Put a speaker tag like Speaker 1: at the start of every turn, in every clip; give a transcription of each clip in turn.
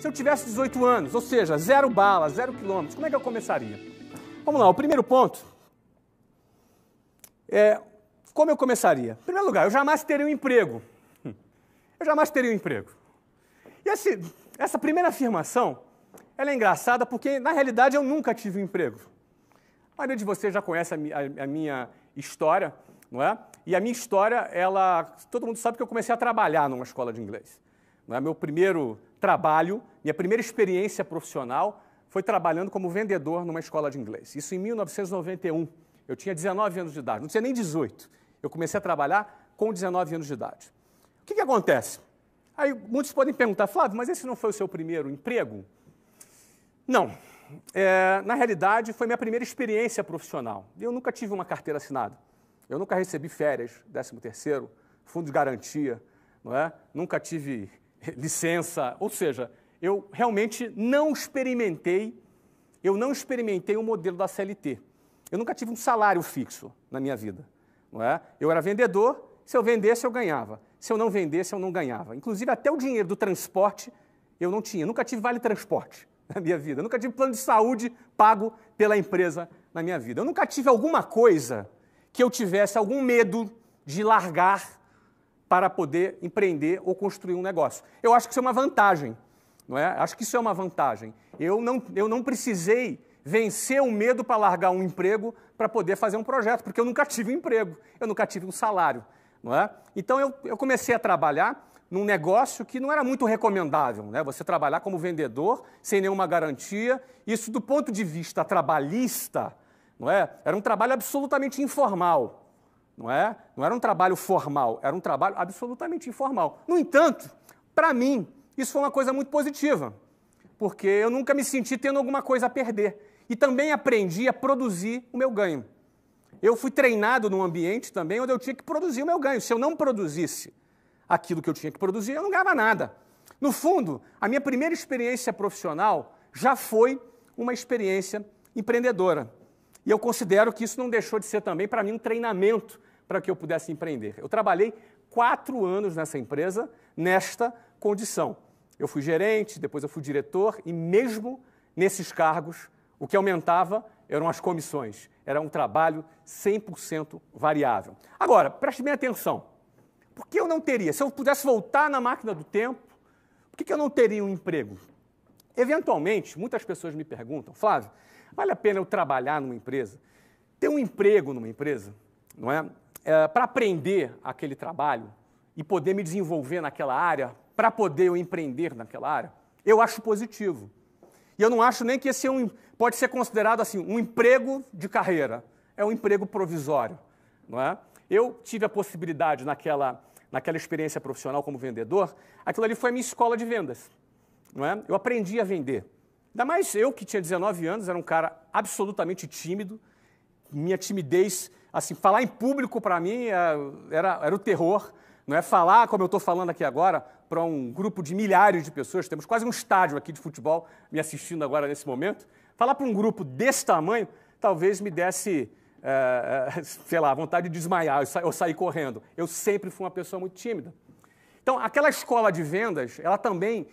Speaker 1: se eu tivesse 18 anos, ou seja, 0 bala, 0 quilômetros, como é que eu começaria? Vamos lá, o primeiro ponto é como eu começaria. Em primeiro lugar, eu jamais teria um emprego. Eu jamais teria um emprego. E essa primeira afirmação, ela é engraçada porque, na realidade, eu nunca tive um emprego. A maioria de vocês já conhece a minha história, não é? E a minha história, todo mundo sabe que eu comecei a trabalhar numa escola de inglês. Não é? Meu primeiro trabalho, minha primeira experiência profissional foi trabalhando como vendedor numa escola de inglês. Isso em 1991. Eu tinha 19 anos de idade, não tinha nem 18. Eu comecei a trabalhar com 19 anos de idade. O que acontece? Aí muitos podem perguntar, Flávio, mas esse não foi o seu primeiro emprego? Não. Na realidade, foi minha primeira experiência profissional. Eu nunca tive uma carteira assinada. Eu nunca recebi férias, 13º, fundo de garantia, não é? Nunca tive licença. Ou seja, eu realmente não experimentei o modelo da CLT. Eu nunca tive um salário fixo na minha vida. Não é? Eu era vendedor, se eu vendesse, eu ganhava. Se eu não vendesse, eu não ganhava. Inclusive, até o dinheiro do transporte eu não tinha. Nunca tive vale-transporte na minha vida. Eu nunca tive plano de saúde pago pela empresa na minha vida. Eu nunca tive alguma coisa que eu tivesse algum medo de largar para poder empreender ou construir um negócio. Eu acho que isso é uma vantagem. Não é? Acho que isso é uma vantagem. Eu não precisei vencer o medo para largar um emprego para poder fazer um projeto, porque eu nunca tive um emprego, eu nunca tive um salário. Não é? Então, eu comecei a trabalhar num negócio que não era muito recomendável, né? Você trabalhar como vendedor, sem nenhuma garantia. Isso, do ponto de vista trabalhista, não é? Era um trabalho absolutamente informal. Não é? Não era um trabalho formal, era um trabalho absolutamente informal. No entanto, para mim, isso foi uma coisa muito positiva, porque eu nunca me senti tendo alguma coisa a perder. E também aprendi a produzir o meu ganho. Eu fui treinado num ambiente também onde eu tinha que produzir o meu ganho. Se eu não produzisse aquilo que eu tinha que produzir, eu não ganhava nada. No fundo, a minha primeira experiência profissional já foi uma experiência empreendedora. E eu considero que isso não deixou de ser também, para mim, um treinamento para que eu pudesse empreender. Eu trabalhei 4 anos nessa empresa, nesta condição. Eu fui gerente, depois eu fui diretor, e mesmo nesses cargos, o que aumentava eram as comissões. Era um trabalho 100% variável. Agora, preste bem atenção. Por que eu não teria? Se eu pudesse voltar na máquina do tempo, por que eu não teria um emprego? Eventualmente, muitas pessoas me perguntam, Flávio, vale a pena eu trabalhar numa empresa? Ter um emprego numa empresa, não é? Para aprender aquele trabalho e poder me desenvolver naquela área, para poder eu empreender naquela área, eu acho positivo. E eu não acho nem que esse pode ser considerado assim, um emprego de carreira. É um emprego provisório. Não é? Eu tive a possibilidade naquela experiência profissional como vendedor, aquilo ali foi a minha escola de vendas. Não é? Eu aprendi a vender. Ainda mais eu, que tinha 19 anos, era um cara absolutamente tímido. Minha timidez, assim, falar em público para mim era o terror. Não é? Falar, como eu estou falando aqui agora, para um grupo de milhares de pessoas, temos quase um estádio aqui de futebol me assistindo agora nesse momento, falar para um grupo desse tamanho, talvez me desse, sei lá, vontade de desmaiar, eu sair correndo. Eu sempre fui uma pessoa muito tímida. Então, aquela escola de vendas, ela também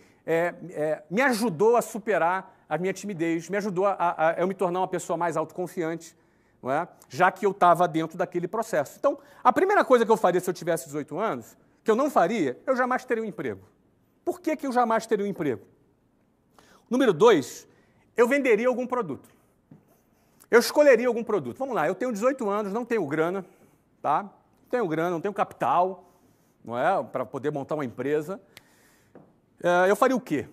Speaker 1: me ajudou a superar a minha timidez, me ajudou a eu me tornar uma pessoa mais autoconfiante, não é? Já que eu estava dentro daquele processo. Então, a primeira coisa que eu faria se eu tivesse 18 anos, que eu não faria, eu jamais teria um emprego. Por que eu jamais teria um emprego? Número 2, eu venderia algum produto. Eu escolheria algum produto. Vamos lá, eu tenho 18 anos, não tenho grana, tá? Não tenho grana, não tenho capital, não é? Para poder montar uma empresa. Eu faria o quê?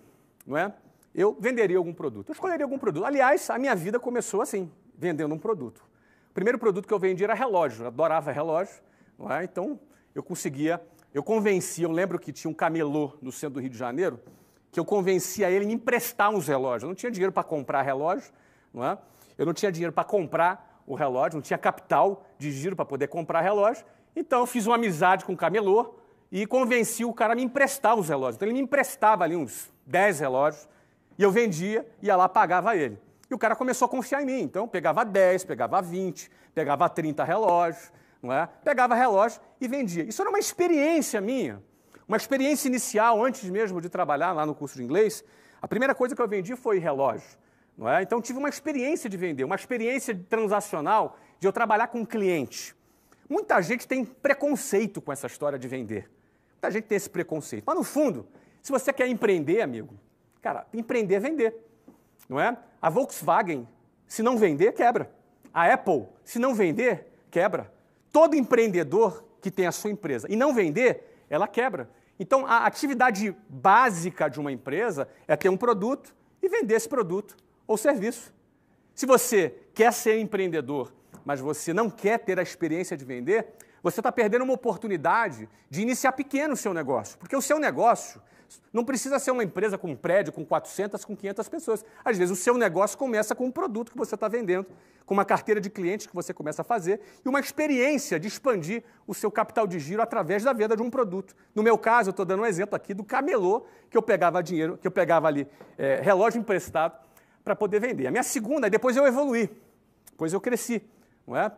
Speaker 1: Não é? Eu venderia algum produto. Eu escolheria algum produto. Aliás, a minha vida começou assim, vendendo um produto. O primeiro produto que eu vendia era relógio. Eu adorava relógio, não é? Então eu convencia, eu lembro que tinha um camelô no centro do Rio de Janeiro, que eu convencia ele a me emprestar uns relógios. Eu não tinha dinheiro para comprar relógio, não é? Eu não tinha dinheiro para comprar o relógio, não tinha capital de giro para poder comprar relógio. Então eu fiz uma amizade com o camelô e convenci o cara a me emprestar os relógios. Então ele me emprestava ali uns 10 relógios e eu vendia, ia lá, pagava ele. E o cara começou a confiar em mim. Então pegava 10, pegava 20, pegava 30 relógios, não é? Pegava relógio e vendia. Isso era uma experiência minha Uma experiência inicial, antes mesmo de trabalhar lá no curso de inglês, a primeira coisa que eu vendi foi relógio. Não é? Então, tive uma experiência de vender, uma experiência transacional de eu trabalhar com um cliente. Muita gente tem preconceito com essa história de vender. Muita gente tem esse preconceito. Mas, no fundo, se você quer empreender, amigo, cara, empreender é vender. Não é? A Volkswagen, se não vender, quebra. A Apple, se não vender, quebra. Todo empreendedor que tem a sua empresa e não vender, ela quebra. Então, a atividade básica de uma empresa é ter um produto e vender esse produto ou serviço. Se você quer ser empreendedor, mas você não quer ter a experiência de vender, você está perdendo uma oportunidade de iniciar pequeno o seu negócio. Porque o seu negócio não precisa ser uma empresa com um prédio, com 400, com 500 pessoas. Às vezes, o seu negócio começa com um produto que você está vendendo, com uma carteira de clientes que você começa a fazer e uma experiência de expandir o seu capital de giro através da venda de um produto. No meu caso, eu estou dando um exemplo aqui do camelô, que eu pegava dinheiro, que eu pegava ali relógio emprestado para poder vender. A minha segunda, depois eu evoluí, depois eu cresci. Não é?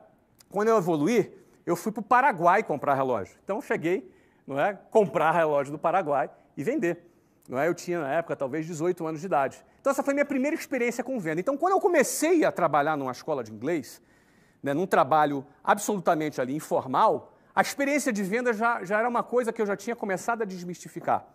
Speaker 1: Quando eu evoluí, eu fui para o Paraguai comprar relógio. Então, eu cheguei, não é, comprar relógio do Paraguai e vender. Não é? Eu tinha, na época, talvez 18 anos de idade. Então, essa foi a minha primeira experiência com venda. Então, quando eu comecei a trabalhar numa escola de inglês, né, num trabalho absolutamente ali informal, a experiência de venda já era uma coisa que eu já tinha começado a desmistificar.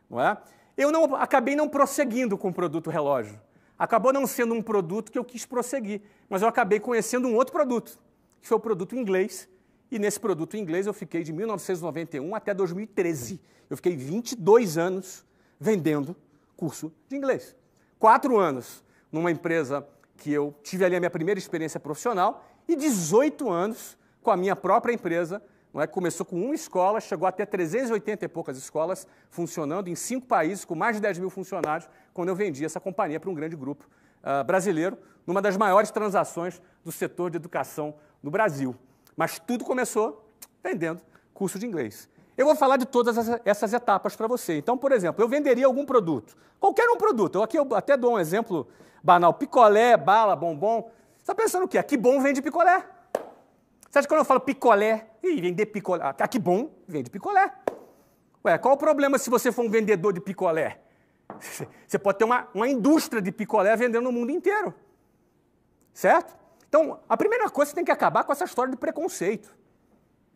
Speaker 1: Não é? Eu acabei não prosseguindo com o produto relógio. Acabou não sendo um produto que eu quis prosseguir, mas eu acabei conhecendo um outro produto, que foi o produto inglês. E nesse produto inglês eu fiquei de 1991 até 2013. Eu fiquei 22 anos vendendo curso de inglês. 4 anos numa empresa que eu tive ali a minha primeira experiência profissional e 18 anos com a minha própria empresa, não é? Começou com uma escola, chegou até 380 e poucas escolas funcionando em 5 países, com mais de 10 mil funcionários, quando eu vendi essa companhia para um grande grupo brasileiro, numa das maiores transações do setor de educação no Brasil. Mas tudo começou vendendo curso de inglês. Eu vou falar de todas essas etapas para você. Então, por exemplo, eu venderia algum produto, qualquer um produto. Aqui eu até dou um exemplo banal, picolé, bala, bombom. Você está pensando o quê? Que bom vende picolé. Você acha que quando eu falo picolé, vender picolé, que bom vende picolé. Ué, qual o problema se você for um vendedor de picolé? Você pode ter uma indústria de picolé vendendo no mundo inteiro. Certo? Então, a primeira coisa, você tem que acabar com essa história de preconceito.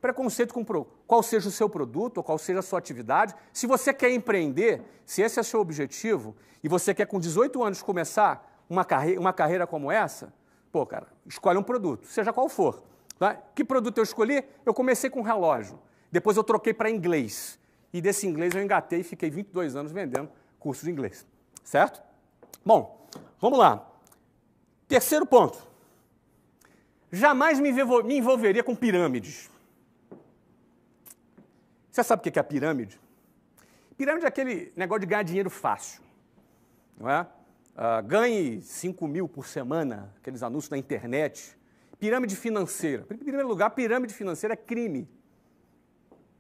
Speaker 1: Preconceito com qual seja o seu produto ou qual seja a sua atividade. Se você quer empreender, se esse é o seu objetivo, e você quer com 18 anos começar uma carreira como essa, pô, cara, escolhe um produto, seja qual for. Tá? Que produto eu escolhi? Eu comecei com relógio. Depois eu troquei para inglês. E desse inglês eu engatei e fiquei 22 anos vendendo curso de inglês. Certo? Bom, vamos lá. Terceiro ponto. Jamais me envolveria com pirâmides. Você sabe o que é a pirâmide? Pirâmide é aquele negócio de ganhar dinheiro fácil. Não é? Ganhe 5 mil por semana, aqueles anúncios na internet. Pirâmide financeira. Em primeiro lugar, pirâmide financeira é crime.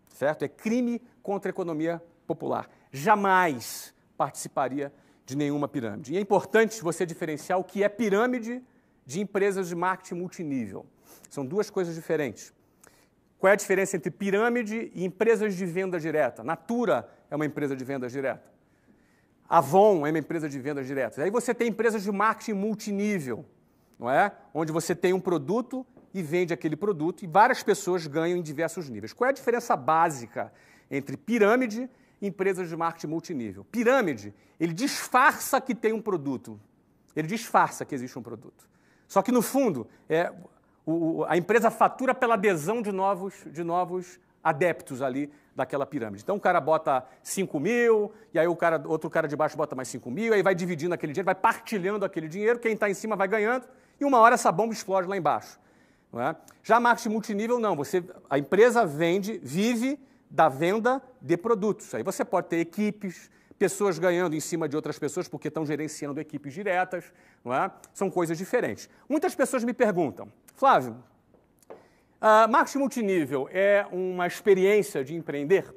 Speaker 1: Certo? É crime contra a economia popular. Jamais participaria de nenhuma pirâmide. E é importante você diferenciar o que é pirâmide de empresas de marketing multinível. São duas coisas diferentes. Qual é a diferença entre pirâmide e empresas de venda direta? Natura é uma empresa de venda direta. Avon é uma empresa de vendas diretas. Aí você tem empresas de marketing multinível, não é? Onde você tem um produto e vende aquele produto e várias pessoas ganham em diversos níveis. Qual é a diferença básica entre pirâmide e empresas de marketing multinível? Pirâmide, ele disfarça que tem um produto. Ele disfarça que existe um produto. Só que, no fundo, a empresa fatura pela adesão de novos adeptos ali daquela pirâmide. Então, o cara bota 5 mil, e aí outro cara de baixo bota mais 5 mil, aí vai dividindo aquele dinheiro, vai partilhando aquele dinheiro, quem está em cima vai ganhando, e uma hora essa bomba explode lá embaixo. Não é? Já marketing multinível, não. A empresa vive da venda de produtos. Aí você pode ter equipes, pessoas ganhando em cima de outras pessoas porque estão gerenciando equipes diretas, não é? São coisas diferentes. Muitas pessoas me perguntam, Flávio, marketing multinível é uma experiência de empreender?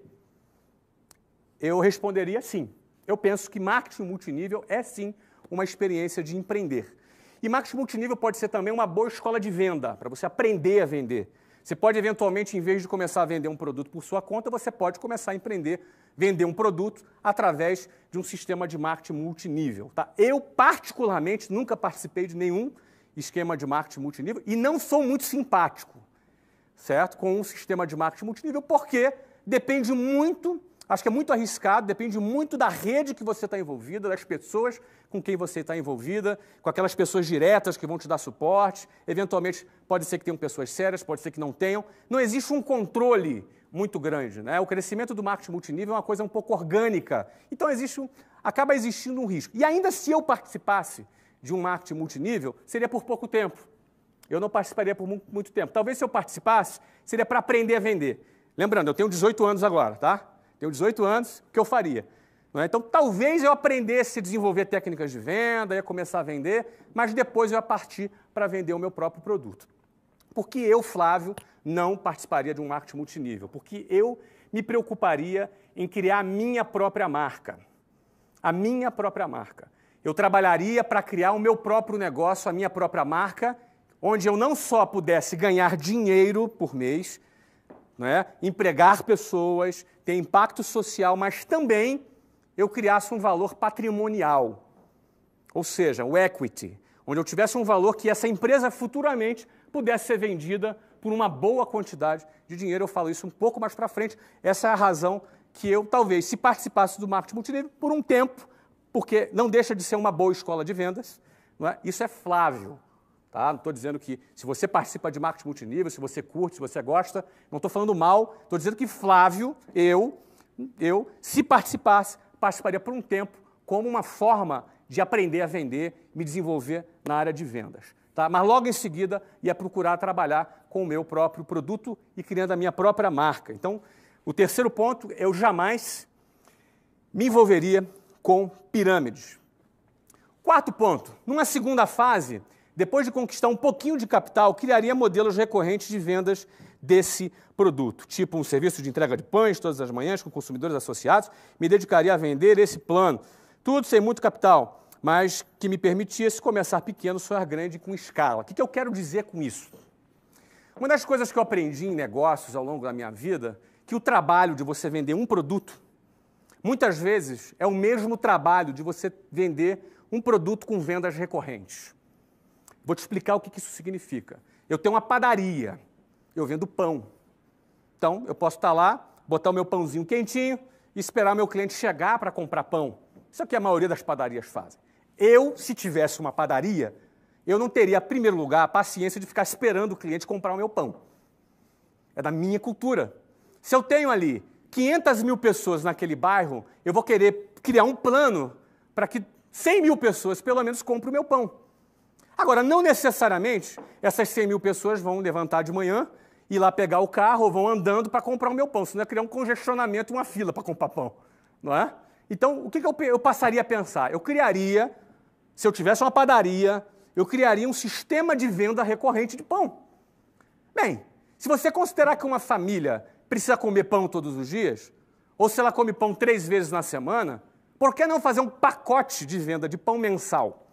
Speaker 1: Eu responderia sim. Eu penso que marketing multinível é sim uma experiência de empreender. E marketing multinível pode ser também uma boa escola de venda, para você aprender a vender. Você pode, eventualmente, em vez de começar a vender um produto por sua conta, você pode começar a empreender, vender um produto através de um sistema de marketing multinível. Tá? Eu, particularmente, nunca participei de nenhum esquema de marketing multinível e não sou muito simpático, certo? Com um sistema de marketing multinível, porque depende muito, acho que é muito arriscado, depende muito da rede que você está envolvida, das pessoas com quem você está envolvida, com aquelas pessoas diretas que vão te dar suporte, eventualmente pode ser que tenham pessoas sérias, pode ser que não tenham. Não existe um controle muito grande, né? O crescimento do marketing multinível é uma coisa um pouco orgânica, então acaba existindo um risco. E ainda se eu participasse de um marketing multinível, seria por pouco tempo. Eu não participaria por muito tempo. Talvez se eu participasse, seria para aprender a vender. Lembrando, eu tenho 18 anos agora, tá? Tenho 18 anos, o que eu faria? Não é? Então, talvez eu aprendesse a desenvolver técnicas de venda, ia começar a vender, mas depois eu ia partir para vender o meu próprio produto. Porque eu, Flávio, não participaria de um marketing multinível, porque eu me preocuparia em criar a minha própria marca. A minha própria marca. Eu trabalharia para criar o meu próprio negócio, a minha própria marca, onde eu não só pudesse ganhar dinheiro por mês, né, empregar pessoas, ter impacto social, mas também eu criasse um valor patrimonial, ou seja, o equity, onde eu tivesse um valor que essa empresa futuramente pudesse ser vendida por uma boa quantidade de dinheiro. Eu falo isso um pouco mais para frente. Essa é a razão que eu, talvez, se participasse do marketing multinível por um tempo, porque não deixa de ser uma boa escola de vendas, não é? Isso é Flávio. Tá? Não estou dizendo que se você participa de marketing multinível, se você curte, se você gosta, não estou falando mal, estou dizendo que Flávio, se participaria por um tempo como uma forma de aprender a vender, me desenvolver na área de vendas. Tá? Mas logo em seguida ia procurar trabalhar com o meu próprio produto e criando a minha própria marca. Então, o terceiro ponto, eu jamais me envolveria com pirâmides. Quarto ponto, numa segunda fase, depois de conquistar um pouquinho de capital, criaria modelos recorrentes de vendas desse produto, tipo um serviço de entrega de pães todas as manhãs com consumidores associados, me dedicaria a vender esse plano, tudo sem muito capital, mas que me permitisse começar pequeno, sonhar grande com escala. O que eu quero dizer com isso? Uma das coisas que eu aprendi em negócios ao longo da minha vida, que o trabalho de você vender um produto, muitas vezes é o mesmo trabalho de você vender um produto com vendas recorrentes. Vou te explicar o que isso significa. Eu tenho uma padaria, eu vendo pão. Então, eu posso estar lá, botar o meu pãozinho quentinho e esperar o meu cliente chegar para comprar pão. Isso é o que a maioria das padarias fazem. Eu, se tivesse uma padaria, eu não teria, em primeiro lugar, a paciência de ficar esperando o cliente comprar o meu pão. É da minha cultura. Se eu tenho ali 500 mil pessoas naquele bairro, eu vou querer criar um plano para que 100 mil pessoas, pelo menos, comprem o meu pão. Agora, não necessariamente essas 100 mil pessoas vão levantar de manhã, ir lá pegar o carro ou vão andando para comprar o meu pão, senão ia criar um congestionamento, uma fila para comprar pão, não é? Então, o que eu passaria a pensar? Eu criaria, se eu tivesse uma padaria, eu criaria um sistema de venda recorrente de pão. Bem, se você considerar que uma família precisa comer pão todos os dias, ou se ela come pão 3 vezes na semana, por que não fazer um pacote de venda de pão mensal?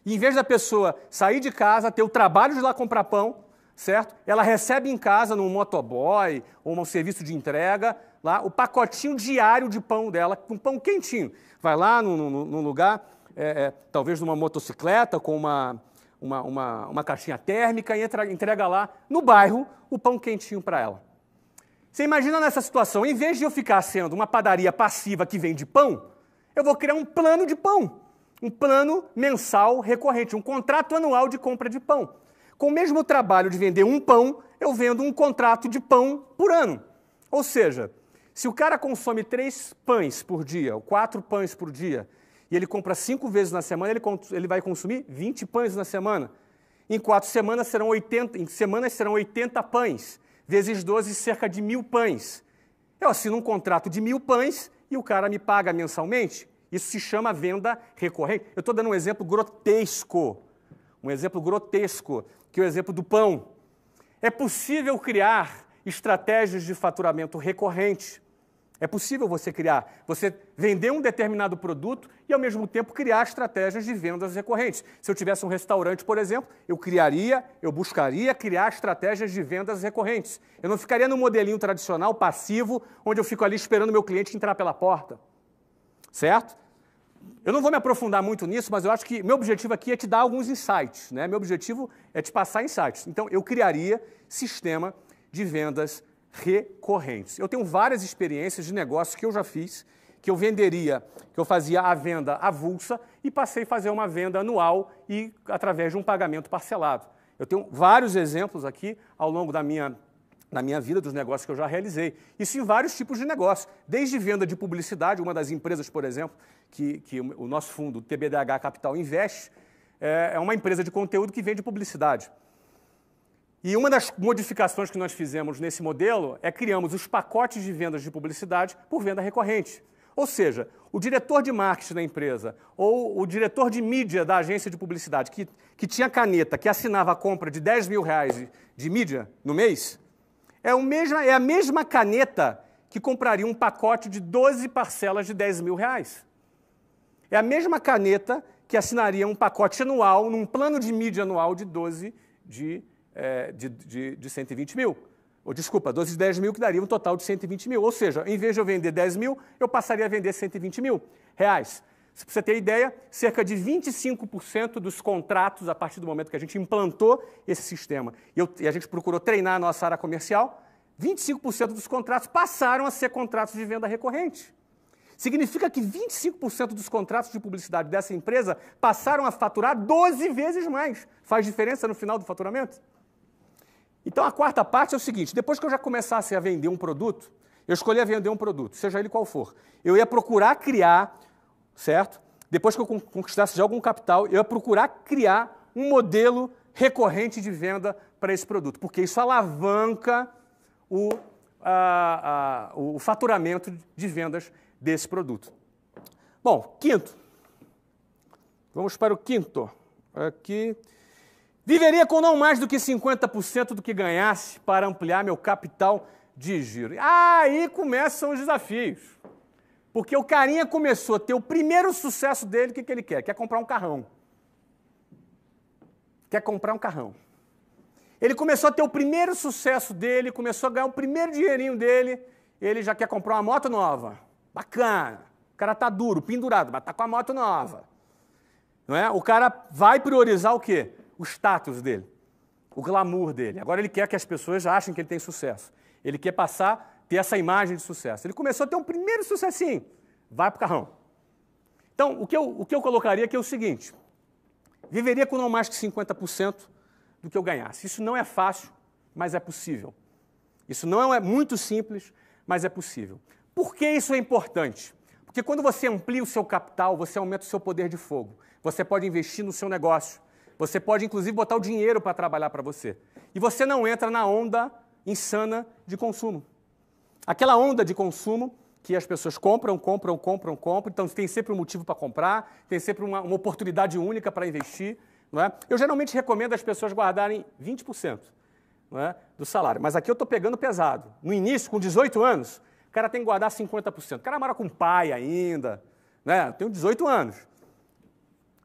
Speaker 1: E, em vez da pessoa sair de casa, ter o trabalho de ir lá comprar pão, certo? Ela recebe em casa, num motoboy ou num serviço de entrega, lá, o pacotinho diário de pão dela, com pão quentinho. Vai lá num lugar, talvez numa motocicleta, com uma caixinha térmica e entrega lá, no bairro, o pão quentinho para ela. Você imagina nessa situação, em vez de eu ficar sendo uma padaria passiva que vende pão, eu vou criar um plano de pão. Um plano mensal recorrente, um contrato anual de compra de pão. Com o mesmo trabalho de vender um pão, eu vendo um contrato de pão por ano. Ou seja, se o cara consome 3 pães por dia, ou 4 pães por dia, e ele compra 5 vezes na semana, ele vai consumir 20 pães na semana. Em 4 semanas serão 80 pães, vezes 12, cerca de 1.000 pães. Eu assino um contrato de 1.000 pães e o cara me paga mensalmente. Isso se chama venda recorrente. Eu estou dando um exemplo grotesco, que é o exemplo do pão. É possível criar estratégias de faturamento recorrente. É possível você criar, você vender um determinado produto e, ao mesmo tempo, criar estratégias de vendas recorrentes. Se eu tivesse um restaurante, por exemplo, eu buscaria criar estratégias de vendas recorrentes. Eu não ficaria no modelinho tradicional, passivo, onde eu fico ali esperando o meu cliente entrar pela porta. Certo? Eu não vou me aprofundar muito nisso, mas eu acho que meu objetivo aqui é te dar alguns insights, né? Meu objetivo é te passar insights. Então, eu criaria sistema de vendas recorrentes. Eu tenho várias experiências de negócios que eu já fiz, que eu fazia a venda avulsa e passei a fazer uma venda anual e através de um pagamento parcelado. Eu tenho vários exemplos aqui ao longo da minha vida, dos negócios que eu já realizei. Isso em vários tipos de negócios, desde venda de publicidade, uma das empresas, por exemplo, que o nosso fundo, o TBDH Capital, investe, é uma empresa de conteúdo que vende publicidade. E uma das modificações que nós fizemos nesse modelo é criamos os pacotes de vendas de publicidade por venda recorrente. Ou seja, o diretor de marketing da empresa ou o diretor de mídia da agência de publicidade que tinha caneta, que assinava a compra de R$10 mil de mídia no mês, é a mesma caneta que compraria um pacote de 12 parcelas de R$10 mil. É a mesma caneta que assinaria um pacote anual, num plano de mídia anual de 12 de 120 mil. Ou, desculpa, 12 de 10 mil, que daria um total de 120 mil. Ou seja, em vez de eu vender 10 mil, eu passaria a vender 120 mil reais. Se você ter ideia, cerca de 25% dos contratos, a partir do momento que a gente implantou esse sistema, e a gente procurou treinar a nossa área comercial, 25% dos contratos passaram a ser contratos de venda recorrente. Significa que 25% dos contratos de publicidade dessa empresa passaram a faturar 12 vezes mais. Faz diferença no final do faturamento? Então, a quarta parte é o seguinte: depois que eu já começasse a vender um produto, eu escolhia vender um produto, seja ele qual for. Eu ia procurar criar, certo? Depois que eu conquistasse já algum capital, eu ia procurar criar um modelo recorrente de venda para esse produto, porque isso alavanca o faturamento de vendas desse produto. Bom, quinto. Vamos para o quinto. Aqui. Viveria com não mais do que 50% do que ganhasse para ampliar meu capital de giro. Aí começam os desafios. Porque o carinha começou a ter o primeiro sucesso dele, o que ele quer? Quer comprar um carrão. Quer comprar um carrão. Ele começou a ter o primeiro sucesso dele, começou a ganhar o primeiro dinheirinho dele, ele já quer comprar uma moto nova. Bacana. O cara está duro, pendurado, mas está com a moto nova. Não é? O cara vai priorizar o quê? O status dele, o glamour dele. Agora ele quer que as pessoas achem que ele tem sucesso. Ele quer ter essa imagem de sucesso. Ele começou a ter um primeiro sucessinho. Vai para o carrão. Então, o que eu colocaria aqui é o seguinte: viveria com não mais que 50% do que eu ganhasse. Isso não é fácil, mas é possível. Isso não é muito simples, mas é possível. Por que isso é importante? Porque quando você amplia o seu capital, você aumenta o seu poder de fogo. Você pode investir no seu negócio. Você pode, inclusive, botar o dinheiro para trabalhar para você. E você não entra na onda insana de consumo. Aquela onda de consumo que as pessoas compram. Então, tem sempre um motivo para comprar, tem sempre uma oportunidade única para investir. Não é? Eu geralmente recomendo as pessoas guardarem 20%, não é, do salário. Mas aqui eu estou pegando pesado. No início, com 18 anos, o cara tem que guardar 50%. O cara mora com o pai ainda. Né? Tem 18 anos.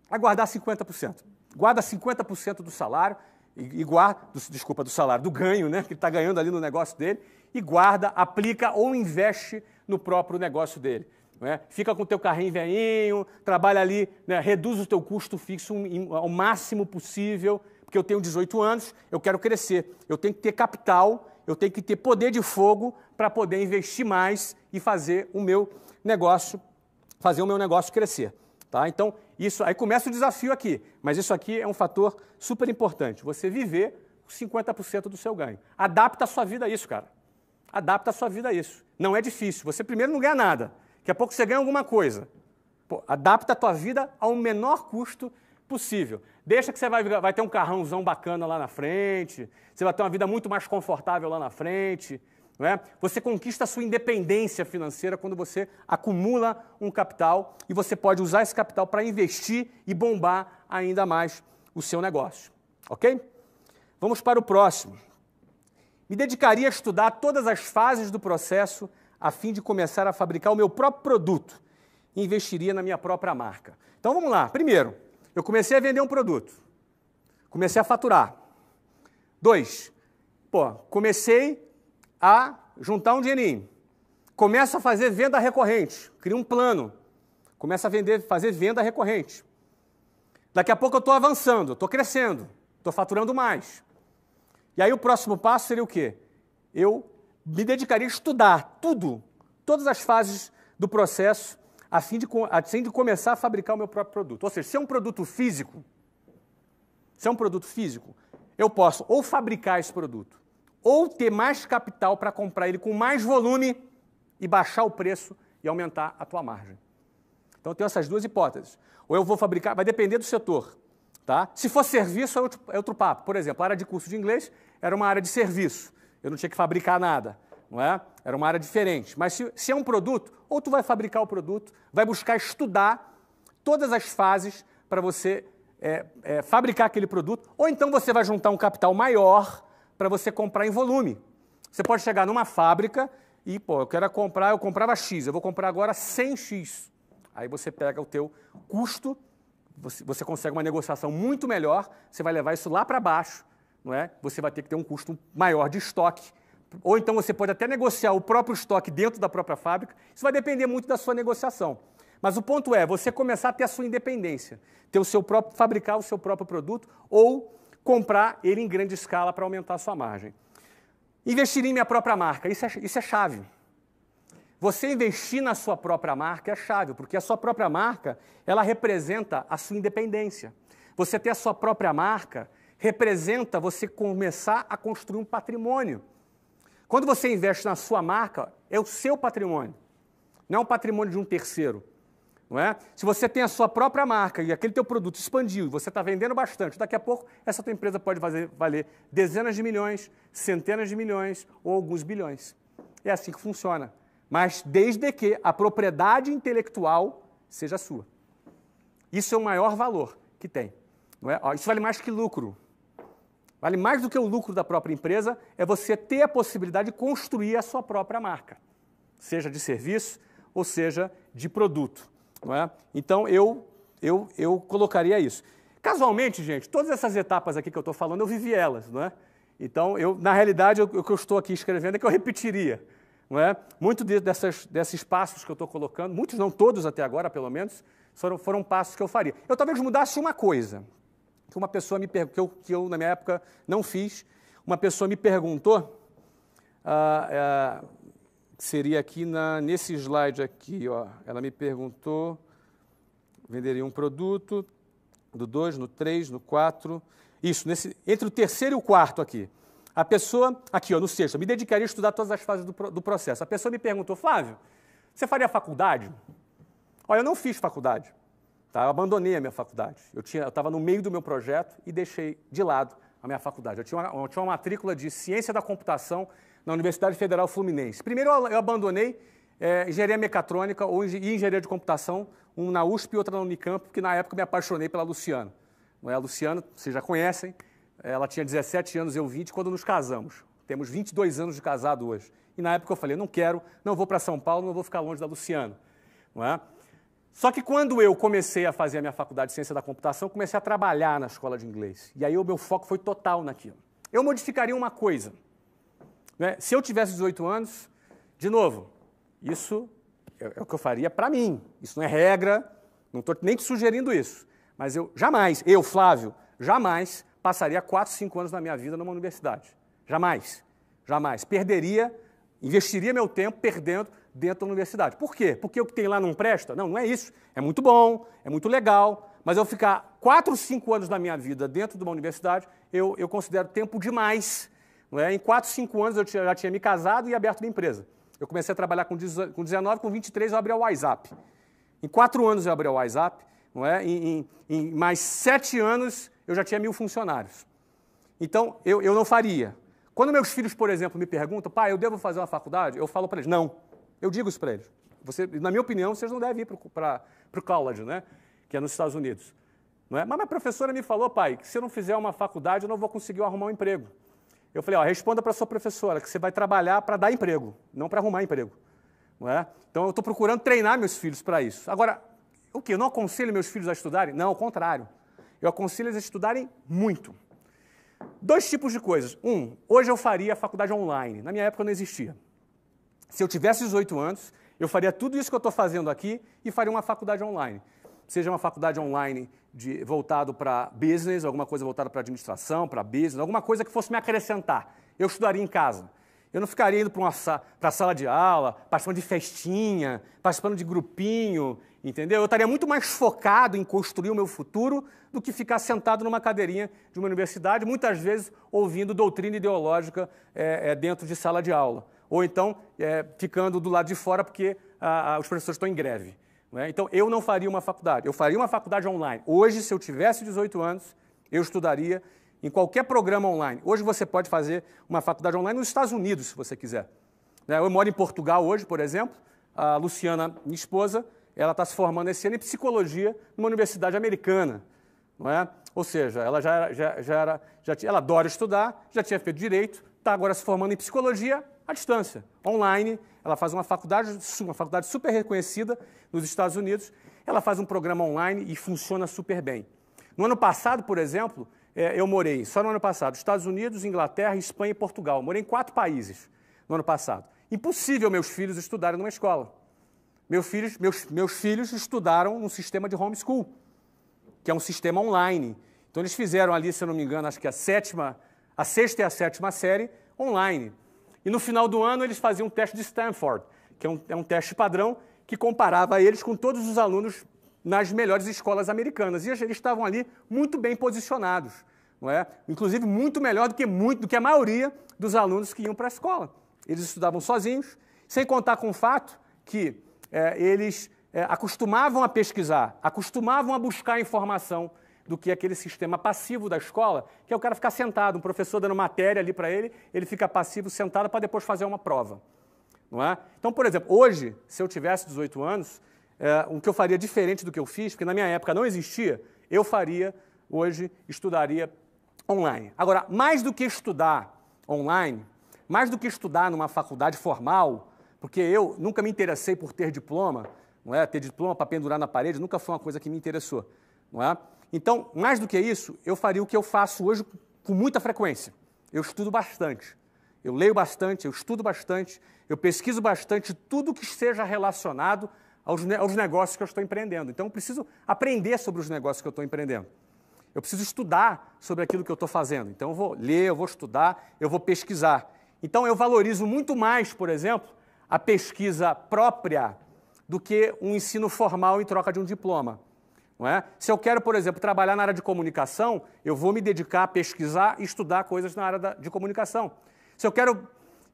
Speaker 1: Vai guardar 50%. Guarda 50% do salário, do salário, do ganho, né, que ele está ganhando ali no negócio dele, e guarda, aplica ou investe no próprio negócio dele. Não é? Fica com o teu carrinho velhinho, trabalha ali, né, reduz o teu custo fixo ao máximo possível, porque eu tenho 18 anos, eu quero crescer, eu tenho que ter capital, eu tenho que ter poder de fogo para poder investir mais e fazer o meu negócio crescer. Tá? Então, aí começa o desafio aqui, mas isso aqui é um fator super importante. Você viver com 50% do seu ganho. Adapta a sua vida a isso, cara. Adapta a sua vida a isso. Não é difícil. Você primeiro não ganha nada. Daqui a pouco você ganha alguma coisa. Pô, adapta a tua vida ao menor custo possível. Deixa que você vai ter um carrãozão bacana lá na frente, você vai ter uma vida muito mais confortável lá na frente. Não é? Você conquista a sua independência financeira quando você acumula um capital e você pode usar esse capital para investir e bombar ainda mais o seu negócio. Ok? Vamos para o próximo. Me dedicaria a estudar todas as fases do processo a fim de começar a fabricar o meu próprio produto. Investiria na minha própria marca. Então vamos lá. Primeiro, eu comecei a vender um produto. Comecei a faturar. 2, comecei a juntar um dinheirinho. Começo a fazer venda recorrente. Crio um plano. Começo a fazer venda recorrente. Daqui a pouco eu estou avançando, estou crescendo, estou faturando mais. E aí o próximo passo seria o quê? Eu me dedicaria a estudar todas as fases do processo, a fim de começar a fabricar o meu próprio produto. Ou seja, se é um produto físico, eu posso ou fabricar esse produto, ou ter mais capital para comprar ele com mais volume e baixar o preço e aumentar a tua margem. Então, eu tenho essas duas hipóteses. Ou eu vou fabricar, vai depender do setor. Tá? Se for serviço, é outro papo. Por exemplo, a área de curso de inglês era uma área de serviço. Eu não tinha que fabricar nada. Não é? Era uma área diferente. Mas se é um produto, ou tu vai fabricar o produto, vai buscar estudar todas as fases para você fabricar aquele produto, ou então você vai juntar um capital maior para você comprar em volume. Você pode chegar numa fábrica e, eu comprava X, eu vou comprar agora 100X. Aí você pega o teu custo, você consegue uma negociação muito melhor, você vai levar isso lá para baixo, não é? Você vai ter que ter um custo maior de estoque, ou então você pode até negociar o próprio estoque dentro da própria fábrica, isso vai depender muito da sua negociação. Mas o ponto é você começar a ter a sua independência, fabricar o seu próprio produto ou comprar ele em grande escala para aumentar a sua margem. Investir em minha própria marca, isso é chave. Você investir na sua própria marca é chave, porque a sua própria marca, ela representa a sua independência. Você ter a sua própria marca representa você começar a construir um patrimônio. Quando você investe na sua marca, é o seu patrimônio, não é um patrimônio de um terceiro. Não é? Se você tem a sua própria marca e aquele teu produto expandiu e você está vendendo bastante, daqui a pouco essa tua empresa pode valer dezenas de milhões, centenas de milhões ou alguns bilhões. É assim que funciona. Mas desde que a propriedade intelectual seja sua. Isso é o maior valor que tem. Não é? Isso vale mais que lucro. Vale mais do que o lucro da própria empresa, é você ter a possibilidade de construir a sua própria marca. Seja de serviço ou seja de produto. Não é? Então, eu colocaria isso. Casualmente, gente, todas essas etapas aqui que eu estou falando, eu vivi elas. Não é? Então, na realidade, o que eu estou aqui escrevendo é que eu repetiria. Não é? Muitos desses passos que eu estou colocando, muitos não todos até agora, pelo menos, foram passos que eu faria. Eu talvez mudasse uma coisa, que uma pessoa que eu, na minha época, não fiz. Uma pessoa me perguntou, seria aqui nesse slide aqui, ó, ela me perguntou, venderia um produto, do 2, no 3, no 4, isso, entre o terceiro e o quarto aqui. A pessoa, aqui ó, no sexto, me dedicaria a estudar todas as fases do processo. A pessoa me perguntou, Flávio, você faria faculdade? Olha, eu não fiz faculdade, tá? Eu abandonei a minha faculdade. Eu estava no meio do meu projeto e deixei de lado a minha faculdade. Eu tinha uma matrícula de Ciência da Computação na Universidade Federal Fluminense. Primeiro eu abandonei Engenharia Mecatrônica e Engenharia de Computação, um na USP e outra na Unicamp, porque na época me apaixonei pela Luciana. Não é? A Luciana, vocês já conhecem, ela tinha 17 anos, eu 20, quando nos casamos. Temos 22 anos de casado hoje. E na época eu falei, não vou para São Paulo, não vou ficar longe da Luciana. Não é? Só que quando eu comecei a fazer a minha faculdade de Ciência da Computação, comecei a trabalhar na escola de inglês. E aí o meu foco foi total naquilo. Eu modificaria uma coisa. Né? Se eu tivesse 18 anos, de novo, isso é o que eu faria para mim. Isso não é regra, não estou nem te sugerindo isso. Mas eu, Flávio, jamais passaria 4, 5 anos da minha vida numa universidade. Jamais. Jamais. Investiria meu tempo perdendo dentro da universidade. Por quê? Porque o que tem lá não presta? Não é isso. É muito bom, é muito legal, mas eu ficar 4, 5 anos da minha vida dentro de uma universidade, eu considero tempo demais. Não é? Em 4, 5 anos eu já tinha me casado e aberto minha empresa. Eu comecei a trabalhar com 19, com 23 eu abri o WhatsApp. Em 4 anos eu abri o WhatsApp, não é? Em mais 7 anos eu já tinha 1000 funcionários. Então, eu não faria. Quando meus filhos, por exemplo, me perguntam, pai, eu devo fazer uma faculdade? Eu falo para eles, não. Eu digo isso para eles. Na minha opinião, vocês não devem ir para o college, né? Que é nos Estados Unidos. Não é? Mas minha professora me falou, pai, que se eu não fizer uma faculdade, eu não vou conseguir arrumar um emprego. Eu falei, responda para a sua professora que você vai trabalhar para dar emprego, não para arrumar emprego. não é? Então, eu estou procurando treinar meus filhos para isso. Agora, o quê? Eu não aconselho meus filhos a estudarem? Não, ao contrário. Eu aconselho eles a estudarem muito. Dois tipos de coisas. Hoje eu faria a faculdade online. Na minha época não existia. Se eu tivesse 18 anos, eu faria tudo isso que eu estou fazendo aqui e faria uma faculdade online. Seja uma faculdade online voltado para business, alguma coisa voltada para administração, para business, alguma coisa que fosse me acrescentar. Eu estudaria em casa. Eu não ficaria indo para a sala de aula, participando de festinha, participando de grupinho, entendeu? Eu estaria muito mais focado em construir o meu futuro do que ficar sentado numa cadeirinha de uma universidade, muitas vezes ouvindo doutrina ideológica dentro de sala de aula. Ou então ficando do lado de fora porque os professores estão em greve. Não é? Então, eu não faria uma faculdade. Eu faria uma faculdade online. Hoje, se eu tivesse 18 anos, eu estudaria em qualquer programa online. Hoje você pode fazer uma faculdade online nos Estados Unidos, se você quiser. Eu moro em Portugal hoje, por exemplo. A Luciana, minha esposa, ela está se formando esse ano em psicologia numa universidade americana. Não é? Ou seja, ela ela adora estudar, já tinha feito direito, está agora se formando em psicologia à distância, online. Ela faz uma faculdade super reconhecida nos Estados Unidos. Ela faz um programa online e funciona super bem. No ano passado, por exemplo, eu morei, só no ano passado, Estados Unidos, Inglaterra, Espanha e Portugal. Morei em 4 países no ano passado. Impossível meus filhos estudarem numa escola. Meus filhos estudaram num sistema de homeschool, que é um sistema online. Então, eles fizeram ali, se eu não me engano, acho que a 6ª e a 7ª série online. E no final do ano, eles faziam um teste de Stanford, que é um teste padrão que comparava eles com todos os alunos nas melhores escolas americanas. E eles estavam ali muito bem posicionados, não é? Inclusive muito melhor do que a maioria dos alunos que iam para a escola. Eles estudavam sozinhos, sem contar com o fato que eles acostumavam a pesquisar, acostumavam a buscar informação do que aquele sistema passivo da escola, que é o cara ficar sentado, um professor dando matéria ali para ele, ele fica passivo sentado para depois fazer uma prova. Não é? Então, por exemplo, hoje, se eu tivesse 18 anos, o que eu faria diferente do que eu fiz, porque na minha época não existia, eu faria, hoje, estudaria online. Agora, mais do que estudar online, mais do que estudar numa faculdade formal, porque eu nunca me interessei por ter diploma, não é? Ter diploma para pendurar na parede nunca foi uma coisa que me interessou. Não é? Então, mais do que isso, eu faria o que eu faço hoje com muita frequência. Eu estudo bastante, eu leio bastante, eu estudo bastante, eu pesquiso bastante tudo que seja relacionado aos negócios que eu estou empreendendo. Então, eu preciso aprender sobre os negócios que eu estou empreendendo. Eu preciso estudar sobre aquilo que eu estou fazendo. Então, eu vou ler, eu vou estudar, eu vou pesquisar. Então, eu valorizo muito mais, por exemplo, a pesquisa própria do que um ensino formal em troca de um diploma. Não é? Se eu quero, por exemplo, trabalhar na área de comunicação, eu vou me dedicar a pesquisar e estudar coisas na área de comunicação. Se eu quero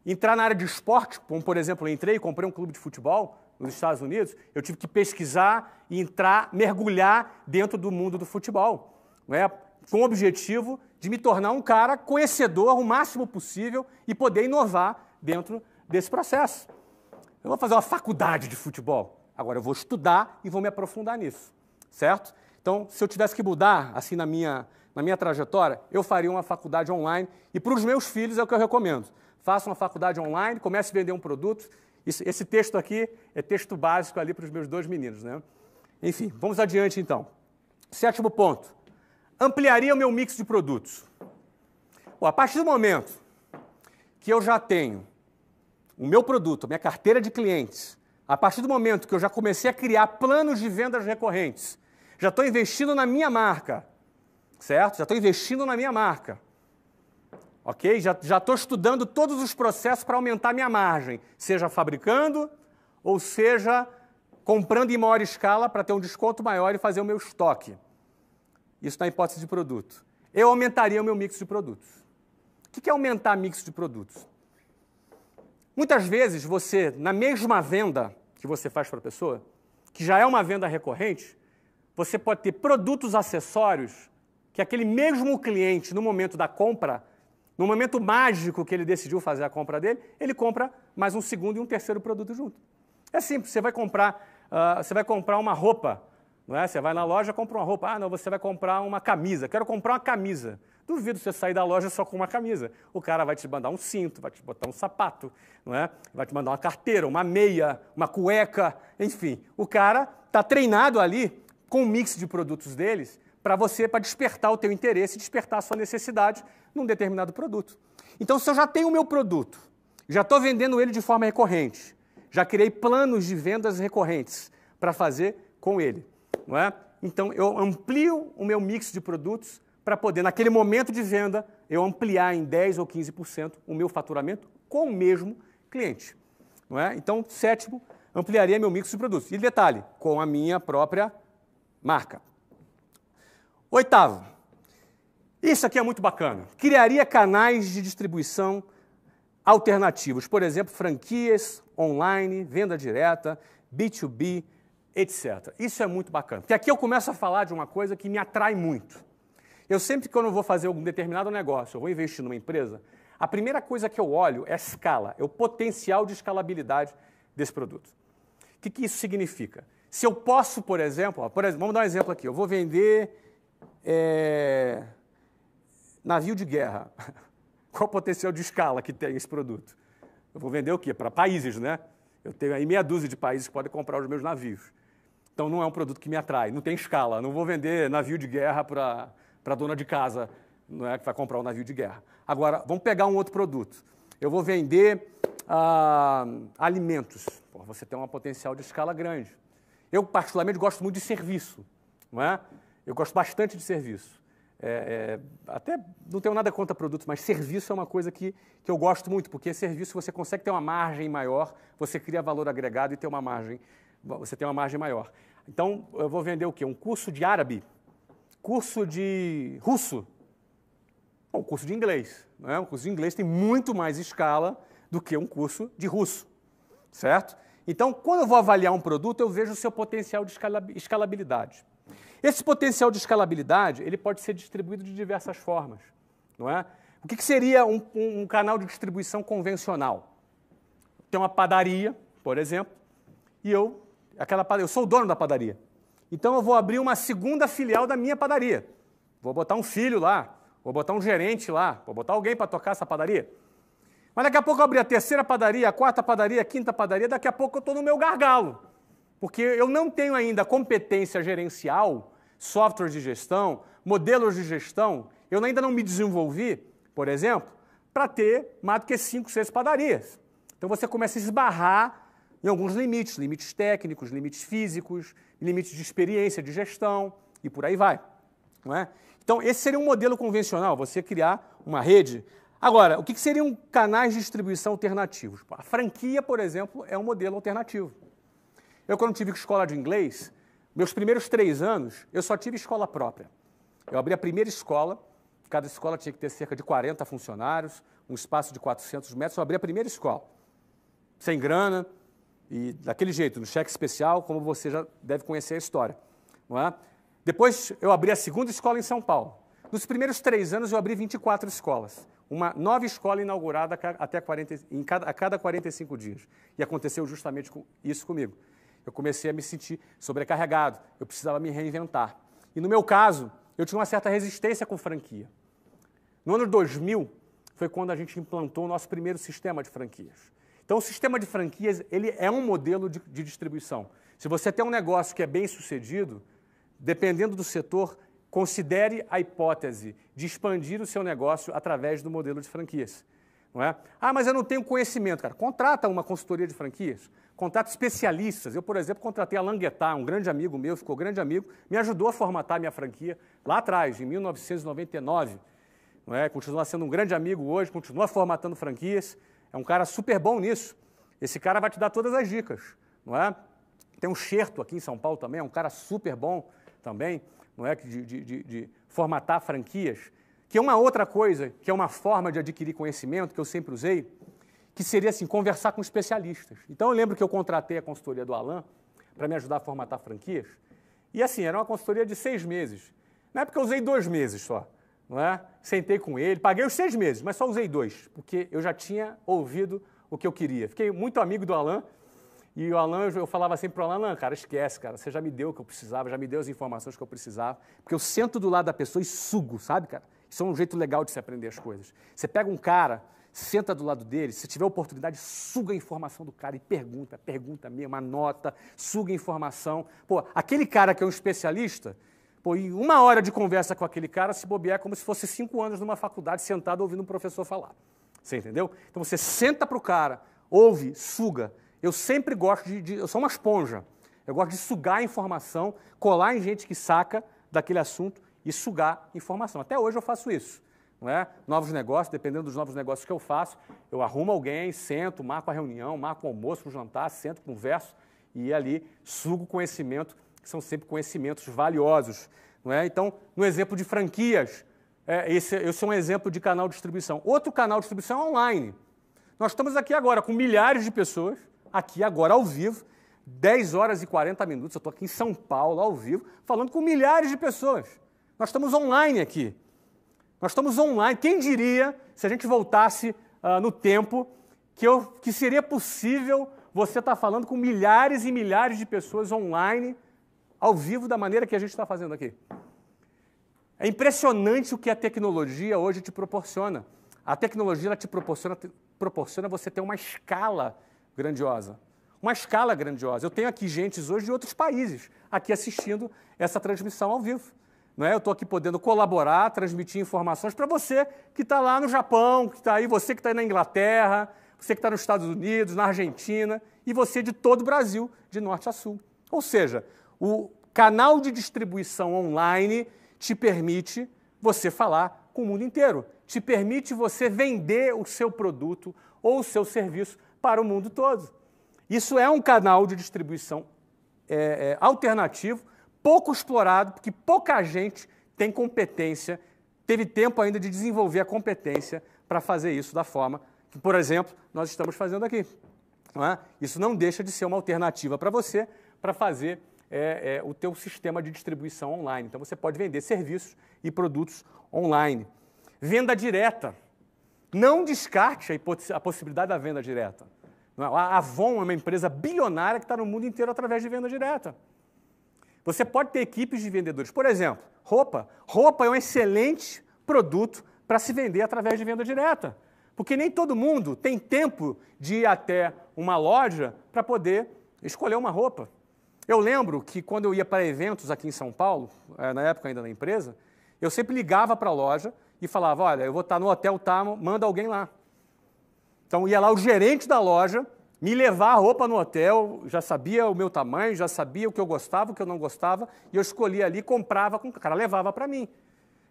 Speaker 1: entrar na área de esporte, como, por exemplo, eu entrei e comprei um clube de futebol nos Estados Unidos, eu tive que pesquisar e entrar, mergulhar dentro do mundo do futebol, não é? Com o objetivo de me tornar um cara conhecedor o máximo possível e poder inovar dentro desse processo. Eu vou fazer uma faculdade de futebol. Agora, eu vou estudar e vou me aprofundar nisso. Certo? Então, se eu tivesse que mudar, assim, na minha trajetória, eu faria uma faculdade online. E para os meus filhos é o que eu recomendo. Faça uma faculdade online, comece a vender um produto. Esse texto aqui é texto básico ali para os meus 2 meninos, né? Enfim, vamos adiante, então. 7º ponto. Ampliaria o meu mix de produtos. Bom, a partir do momento que eu já tenho o meu produto, a minha carteira de clientes, a partir do momento que eu já comecei a criar planos de vendas recorrentes, já estou investindo na minha marca, certo? Já estou investindo na minha marca, ok? Já estou estudando todos os processos para aumentar a minha margem, seja fabricando ou seja comprando em maior escala para ter um desconto maior e fazer o meu estoque. Isso na hipótese de produto. Eu aumentaria o meu mix de produtos. O que é aumentar mix de produtos? Muitas vezes você, na mesma venda que você faz para a pessoa, que já é uma venda recorrente, você pode ter produtos acessórios que aquele mesmo cliente, no momento da compra, no momento mágico que ele decidiu fazer a compra dele, ele compra mais um segundo e um terceiro produto junto. É simples, você vai comprar uma roupa Não é? Você vai na loja, compra uma roupa. Ah, não, você vai comprar uma camisa. Quero comprar uma camisa. Duvido você sair da loja só com uma camisa. O cara vai te mandar um cinto, vai te botar um sapato, não é? Vai te mandar uma carteira, uma meia, uma cueca, enfim. O cara está treinado ali com um mix de produtos deles para despertar o teu interesse, despertar a sua necessidade num determinado produto. Então, se eu já tenho o meu produto, já estou vendendo ele de forma recorrente, já criei planos de vendas recorrentes para fazer com ele, não é? Então, eu amplio o meu mix de produtos para poder, naquele momento de venda, eu ampliar em 10% ou 15% o meu faturamento com o mesmo cliente. Não é? Então, sétimo, ampliaria meu mix de produtos. E detalhe, com a minha própria marca. Oitavo, isso aqui é muito bacana. Criaria canais de distribuição alternativos, por exemplo, franquias online, venda direta, B2B, etc. Isso é muito bacana. Porque aqui eu começo a falar de uma coisa que me atrai muito. Eu sempre, quando eu vou fazer algum determinado negócio, eu vou investir numa empresa, a primeira coisa que eu olho é a escala, é o potencial de escalabilidade desse produto. O que isso significa? Se eu posso, por exemplo, vamos dar um exemplo aqui, eu vou vender navio de guerra. Qual o potencial de escala que tem esse produto? Eu vou vender o quê? Para países, né? Eu tenho aí meia dúzia de países que podem comprar os meus navios. Então não é um produto que me atrai, não tem escala. Não vou vender navio de guerra para a dona de casa, não é, que vai comprar um navio de guerra. Agora, vamos pegar um outro produto. Eu vou vender alimentos. Pô, você tem um potencial de escala grande. Eu, particularmente, gosto muito de serviço. Não é? Eu gosto bastante de serviço. Até não tenho nada contra produtos, mas serviço é uma coisa que eu gosto muito, porque serviço você consegue ter uma margem maior, você cria valor agregado e ter uma margem, você tem uma margem maior. Então, eu vou vender o quê? Um curso de árabe, curso de russo, um curso de inglês. Não é? Um curso de inglês tem muito mais escala do que um curso de russo, certo? Então, quando eu vou avaliar um produto, eu vejo o seu potencial de escalabilidade. Esse potencial de escalabilidade, ele pode ser distribuído de diversas formas, não é? O que seria um canal de distribuição convencional? Tem uma padaria, por exemplo, e eu sou o dono da padaria. Então, eu vou abrir uma segunda filial da minha padaria. Vou botar um filho lá, vou botar um gerente lá, vou botar alguém para tocar essa padaria. Mas daqui a pouco eu abri a terceira padaria, a quarta padaria, a quinta padaria, daqui a pouco eu estou no meu gargalo. Porque eu não tenho ainda competência gerencial, software de gestão, modelos de gestão, eu ainda não me desenvolvi, por exemplo, para ter mais do que 5, 6 padarias. Então você começa a esbarrar em alguns limites, limites técnicos, limites físicos, limites de experiência, de gestão, e por aí vai. Não é? Então esse seria um modelo convencional, você criar uma rede. Agora, o que seriam canais de distribuição alternativos? A franquia, por exemplo, é um modelo alternativo. Eu, quando tive escola de inglês, meus primeiros 3 anos, eu só tive escola própria. Eu abri a primeira escola, cada escola tinha que ter cerca de 40 funcionários, um espaço de 400 metros, eu abri a primeira escola, sem grana e daquele jeito, no cheque especial, como você já deve conhecer a história. Não é? Depois, eu abri a segunda escola em São Paulo. Nos primeiros 3 anos, eu abri 24 escolas. Uma nova escola inaugurada a cada 45 dias. E aconteceu justamente isso comigo. Eu comecei a me sentir sobrecarregado, eu precisava me reinventar. E no meu caso, eu tinha uma certa resistência com franquia. No ano 2000, foi quando a gente implantou o nosso primeiro sistema de franquias. Então, o sistema de franquias, ele é um modelo de distribuição. Se você tem um negócio que é bem sucedido, dependendo do setor, considere a hipótese de expandir o seu negócio através do modelo de franquias. Não é? Ah, mas eu não tenho conhecimento, cara. Contrata uma consultoria de franquias, contrata especialistas. Eu, por exemplo, contratei a Languetá, um grande amigo meu, ficou grande amigo, me ajudou a formatar a minha franquia lá atrás, em 1999. Não é? Continua sendo um grande amigo hoje, continua formatando franquias. É um cara super bom nisso. Esse cara vai te dar todas as dicas. Não é? Tem um Xerto aqui em São Paulo também, é um cara super bom também, não é? De formatar franquias. Que é uma outra coisa, que é uma forma de adquirir conhecimento que eu sempre usei, que seria assim, conversar com especialistas. Então eu lembro que eu contratei a consultoria do Alan para me ajudar a formatar franquias, e assim, era uma consultoria de 6 meses. Na época eu usei 2 meses só, não é? Sentei com ele, paguei os 6 meses, mas só usei 2, porque eu já tinha ouvido o que eu queria. Fiquei muito amigo do Alan, E o Alan, eu falava sempre para o Alan, cara, esquece, cara, você já me deu o que eu precisava, já me deu as informações que eu precisava, porque eu sento do lado da pessoa e sugo, sabe, cara? Isso é um jeito legal de se aprender as coisas. Você pega um cara, senta do lado dele, se tiver oportunidade, suga a informação do cara e pergunta mesmo, anota, suga a informação. Pô, aquele cara que é um especialista, pô, em 1 hora de conversa com aquele cara, se bobear, é como se fosse 5 anos numa faculdade sentado ouvindo um professor falar. Você entendeu? Então você senta para o cara, ouve, suga. Eu sempre gosto eu sou uma esponja. Eu gosto de sugar a informação, colar em gente que saca daquele assunto e sugar informação. Até hoje eu faço isso. Não é? Novos negócios, dependendo dos novos negócios que eu faço, eu arrumo alguém, sento, marco a reunião, marco o almoço, o jantar, sento, converso e ali sugo conhecimento, que são sempre conhecimentos valiosos. Não é? Então, no exemplo de franquias, esse é um exemplo de canal de distribuição. Outro canal de distribuição é online. Nós estamos aqui agora com milhares de pessoas, aqui agora ao vivo, 10 horas e 40 minutos, eu estou aqui em São Paulo, ao vivo, falando com milhares de pessoas. Nós estamos online aqui. Nós estamos online. Quem diria, se a gente voltasse no tempo, que seria possível você estar falando com milhares e milhares de pessoas online, ao vivo, da maneira que a gente está fazendo aqui. É impressionante o que a tecnologia hoje te proporciona. A tecnologia ela te proporciona você ter uma escala grandiosa. Uma escala grandiosa. Eu tenho aqui gente hoje de outros países aqui assistindo essa transmissão ao vivo. Não é? Eu estou aqui podendo colaborar, transmitir informações para você que está lá no Japão, que está aí, você que está aí na Inglaterra, você que está nos Estados Unidos, na Argentina, e você de todo o Brasil, de norte a sul. Ou seja, o canal de distribuição online te permite você falar com o mundo inteiro, te permite você vender o seu produto ou o seu serviço para o mundo todo. Isso é um canal de distribuição alternativo, pouco explorado, porque pouca gente tem competência, teve tempo ainda de desenvolver a competência para fazer isso da forma que, por exemplo, nós estamos fazendo aqui. Não é? Isso não deixa de ser uma alternativa para você, para fazer o teu sistema de distribuição online. Então, você pode vender serviços e produtos online. Venda direta. Não descarte a possibilidade da venda direta. A Avon é uma empresa bilionária que está no mundo inteiro através de venda direta. Você pode ter equipes de vendedores. Por exemplo, roupa. Roupa é um excelente produto para se vender através de venda direta. Porque nem todo mundo tem tempo de ir até uma loja para poder escolher uma roupa. Eu lembro que quando eu ia para eventos aqui em São Paulo, na época ainda na empresa, eu sempre ligava para a loja e falava, olha, eu vou estar no hotel tal, manda alguém lá. Então ia lá o gerente da loja, me levar a roupa no hotel, já sabia o meu tamanho, já sabia o que eu gostava, o que eu não gostava, e eu escolhia ali, comprava, o cara levava para mim.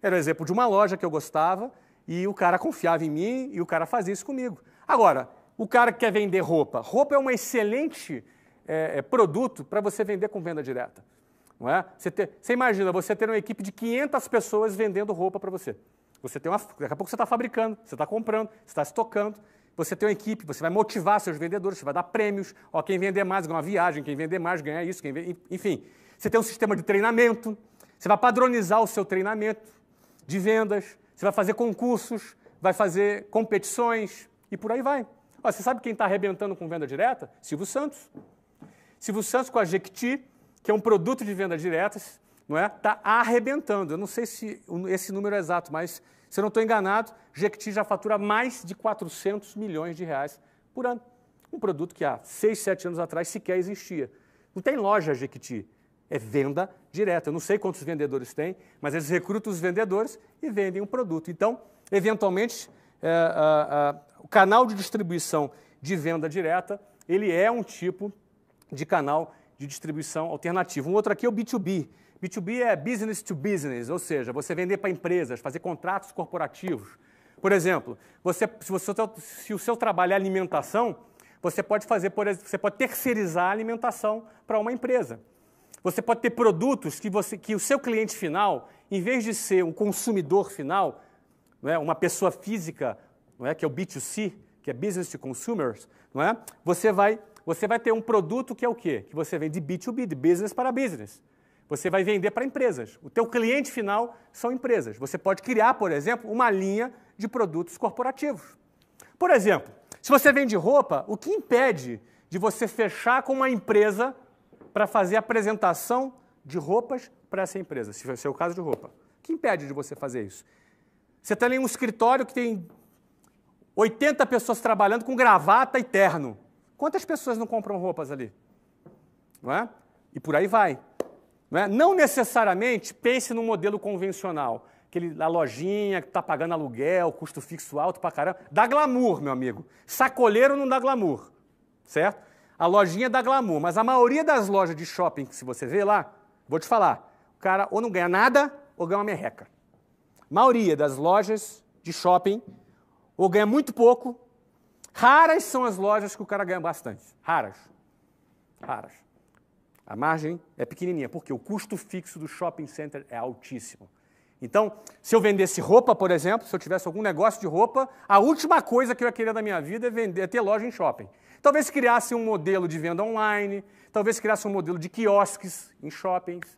Speaker 1: Era o exemplo de uma loja que eu gostava, e o cara confiava em mim, e o cara fazia isso comigo. Agora, o cara que quer vender roupa, roupa é um excelente produto para você vender com venda direta. Não é? Você imagina, você ter uma equipe de 500 pessoas vendendo roupa para você. Daqui a pouco você está fabricando, você está comprando, você está estocando, você tem uma equipe, você vai motivar seus vendedores, você vai dar prêmios, ó, quem vender mais ganha uma viagem, quem vender mais ganha isso, enfim. Você tem um sistema de treinamento, você vai padronizar o seu treinamento de vendas, você vai fazer concursos, vai fazer competições e por aí vai. Ó, você sabe quem está arrebentando com venda direta? Silvio Santos. Silvio Santos com a Jequiti, que é um produto de venda diretas, não é? Está arrebentando. Eu não sei se esse número é exato, mas se eu não estou enganado, Jequiti já fatura mais de 400 milhões de reais por ano. Um produto que há 6, 7 anos atrás sequer existia. Não tem loja Jequiti, é venda direta. Eu não sei quantos vendedores tem, mas eles recrutam os vendedores e vendem um produto. Então, eventualmente, o canal de distribuição de venda direta, ele é um tipo de canal de distribuição alternativo. Um outro aqui é o B2B. B2B é business to business, ou seja, você vender para empresas, fazer contratos corporativos. Por exemplo, se o seu trabalho é alimentação, você pode terceirizar a alimentação para uma empresa. Você pode ter produtos que o seu cliente final, em vez de ser um consumidor final, não é, uma pessoa física, não é, que é o B2C, que é business to consumers, não é, você vai ter um produto que é o quê? Que você vende de B2B, de business para business. Você vai vender para empresas. O teu cliente final são empresas. Você pode criar, por exemplo, uma linha de produtos corporativos. Por exemplo, se você vende roupa, o que impede de você fechar com uma empresa para fazer apresentação de roupas para essa empresa, se for o caso de roupa. O que impede de você fazer isso? Você está em um escritório que tem 80 pessoas trabalhando com gravata e terno. Quantas pessoas não compram roupas ali? Não é? E por aí vai. Não é? Não necessariamente pense num modelo convencional, a lojinha que está pagando aluguel, custo fixo alto pra caramba. Dá glamour, meu amigo. Sacoleiro não dá glamour, certo? A lojinha dá glamour, mas a maioria das lojas de shopping, que se você vê lá, vou te falar, o cara ou não ganha nada ou ganha uma merreca. A maioria das lojas de shopping ou ganha muito pouco. Raras são as lojas que o cara ganha bastante. Raras. Raras. A margem é pequenininha, porque o custo fixo do shopping center é altíssimo. Então, se eu vendesse roupa, por exemplo, se eu tivesse algum negócio de roupa, a última coisa que eu ia querer da minha vida é ter loja em shopping. Talvez criasse um modelo de venda online, talvez criasse um modelo de quiosques em shoppings,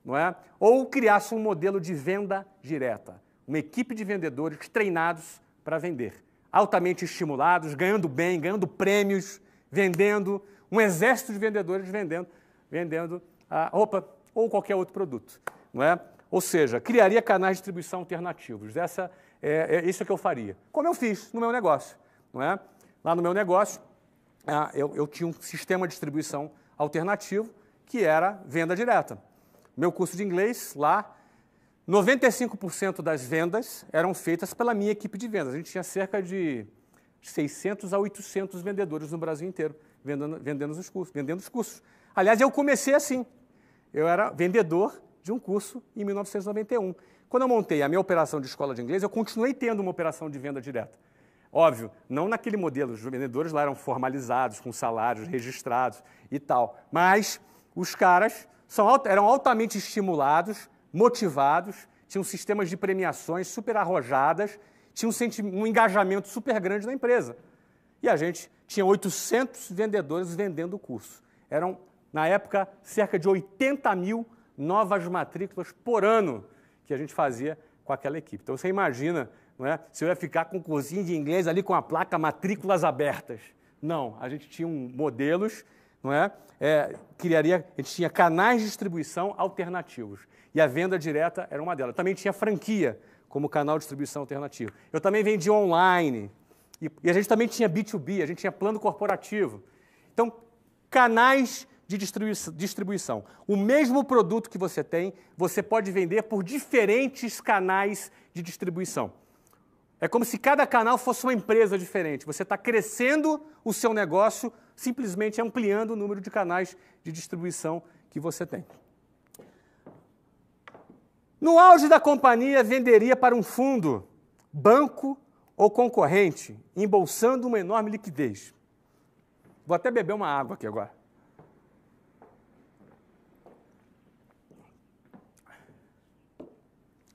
Speaker 1: não é? Ou criasse um modelo de venda direta. Uma equipe de vendedores treinados para vender. Altamente estimulados, ganhando bem, ganhando prêmios, vendendo. Um exército de vendedores vendendo a roupa ou qualquer outro produto, não é? Ou seja, criaria canais de distribuição alternativos. Isso é que eu faria. Como eu fiz no meu negócio. Não é? Lá no meu negócio, eu tinha um sistema de distribuição alternativo que era venda direta. Meu curso de inglês, lá, 95% das vendas eram feitas pela minha equipe de vendas. A gente tinha cerca de 600 a 800 vendedores no Brasil inteiro vendendo os cursos. Aliás, eu comecei assim. Eu era vendedor de um curso em 1991. Quando eu montei a minha operação de escola de inglês, eu continuei tendo uma operação de venda direta. Óbvio, não naquele modelo, os vendedores lá eram formalizados, com salários registrados e tal, mas os caras eram altamente estimulados, motivados, tinham sistemas de premiações super arrojadas, tinham um engajamento super grande na empresa. E a gente tinha 800 vendedores vendendo o curso. Eram, na época, cerca de 80 mil novas matrículas por ano que a gente fazia com aquela equipe. Então, você imagina, não é? Se eu ia ficar com um cursinho de inglês ali com a placa matrículas abertas. Não, a gente tinha modelos, não é? A gente tinha canais de distribuição alternativos. E a venda direta era uma delas. Também tinha franquia como canal de distribuição alternativo. Eu também vendia online. E a gente também tinha B2B, a gente tinha plano corporativo. Então, canais de distribuição. O mesmo produto que você tem, você pode vender por diferentes canais de distribuição. É como se cada canal fosse uma empresa diferente. Você está crescendo o seu negócio, simplesmente ampliando o número de canais de distribuição que você tem. No auge da companhia, venderia para um fundo, banco ou concorrente, embolsando uma enorme liquidez. Vou até beber uma água aqui agora.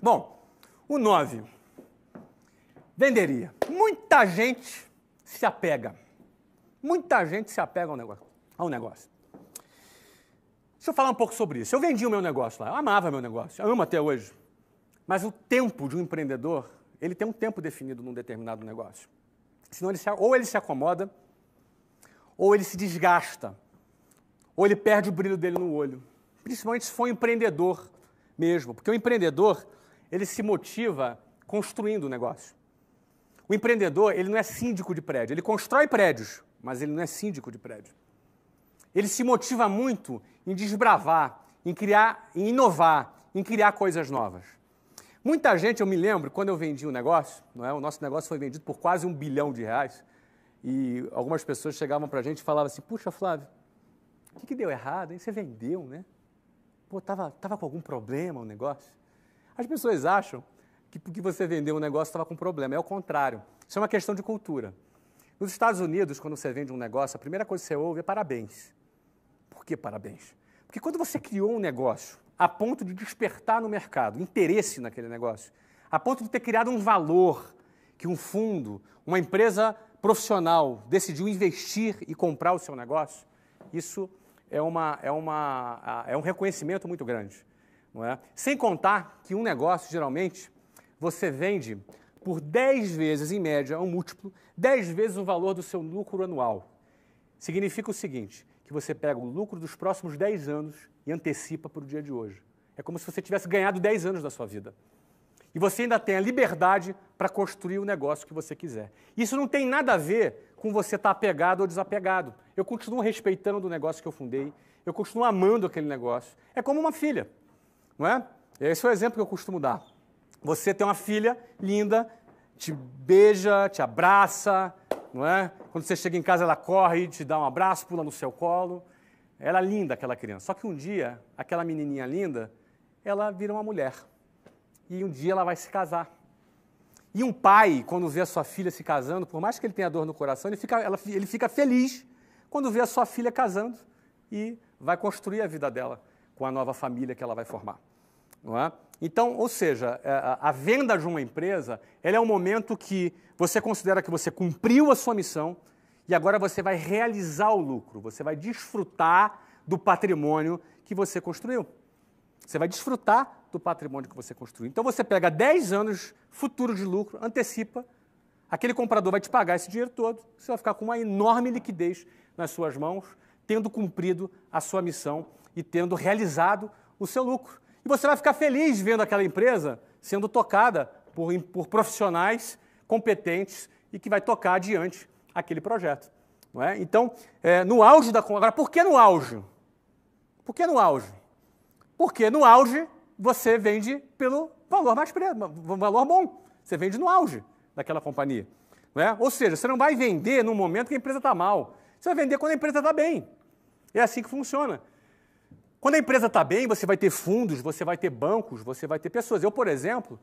Speaker 1: Bom, o 9. Venderia. Muita gente se apega. Muita gente se apega ao negócio. Deixa eu falar um pouco sobre isso. Eu vendia o meu negócio lá, eu amava meu negócio, eu amo até hoje. Mas o tempo de um empreendedor, ele tem um tempo definido num determinado negócio. Senão ou ele se acomoda, ou ele se desgasta, ou ele perde o brilho dele no olho. Principalmente se for um empreendedor mesmo, porque o empreendedor, ele se motiva construindo o negócio. O empreendedor, ele não é síndico de prédio, ele constrói prédios, mas ele não é síndico de prédio. Ele se motiva muito em desbravar, em criar, em inovar, em criar coisas novas. Muita gente, eu me lembro, quando eu vendi um negócio, não é? O nosso negócio foi vendido por quase R$1 bilhão, e algumas pessoas chegavam para a gente e falavam assim, puxa, Flávio, o que deu errado, hein? Você vendeu, né? Pô, tava com algum problema o negócio? As pessoas acham que porque você vendeu um negócio estava com problema. É o contrário. Isso é uma questão de cultura. Nos Estados Unidos, quando você vende um negócio, a primeira coisa que você ouve é parabéns. Por que parabéns? Porque quando você criou um negócio a ponto de despertar no mercado interesse naquele negócio, a ponto de ter criado um valor que um fundo, uma empresa profissional decidiu investir e comprar o seu negócio, isso é um reconhecimento muito grande. Não é? Sem contar que um negócio, geralmente, você vende por 10 vezes, em média, um múltiplo, 10 vezes o valor do seu lucro anual. significa o seguinte, que você pega o lucro dos próximos 10 anos e antecipa para o dia de hoje. É como se você tivesse ganhado 10 anos da sua vida. E você ainda tem a liberdade para construir o negócio que você quiser. Isso não tem nada a ver com você estar apegado ou desapegado. Eu continuo respeitando o negócio que eu fundei, eu continuo amando aquele negócio. É como uma filha, não é? Esse é o exemplo que eu costumo dar. Você tem uma filha linda, te beija, te abraça, não é? Quando você chega em casa, ela corre, te dá um abraço, pula no seu colo. Ela é linda, aquela criança. Só que um dia, aquela menininha linda, ela vira uma mulher. E um dia ela vai se casar. E um pai, quando vê a sua filha se casando, por mais que ele tenha dor no coração, ele fica feliz quando vê a sua filha casando e vai construir a vida dela com a nova família que ela vai formar. Não é? Então, ou seja, a venda de uma empresa, ela é um momento que você considera que você cumpriu a sua missão e agora você vai realizar o lucro, você vai desfrutar do patrimônio que você construiu. Você vai desfrutar do patrimônio que você construiu. Então, você pega 10 anos futuros de lucro, antecipa, aquele comprador vai te pagar esse dinheiro todo, você vai ficar com uma enorme liquidez nas suas mãos, tendo cumprido a sua missão e tendo realizado o seu lucro. E você vai ficar feliz vendo aquela empresa sendo tocada por profissionais competentes e que vai tocar adiante aquele projeto. Não é? Então, no auge da... Agora, por que no auge? Por que no auge? Porque no auge você vende pelo valor mais um valor bom. Você vende no auge daquela companhia. Não é? Ou seja, você não vai vender no momento que a empresa está mal. Você vai vender quando a empresa está bem. É assim que funciona. Quando a empresa está bem, você vai ter fundos, você vai ter bancos, você vai ter pessoas. Eu, por exemplo,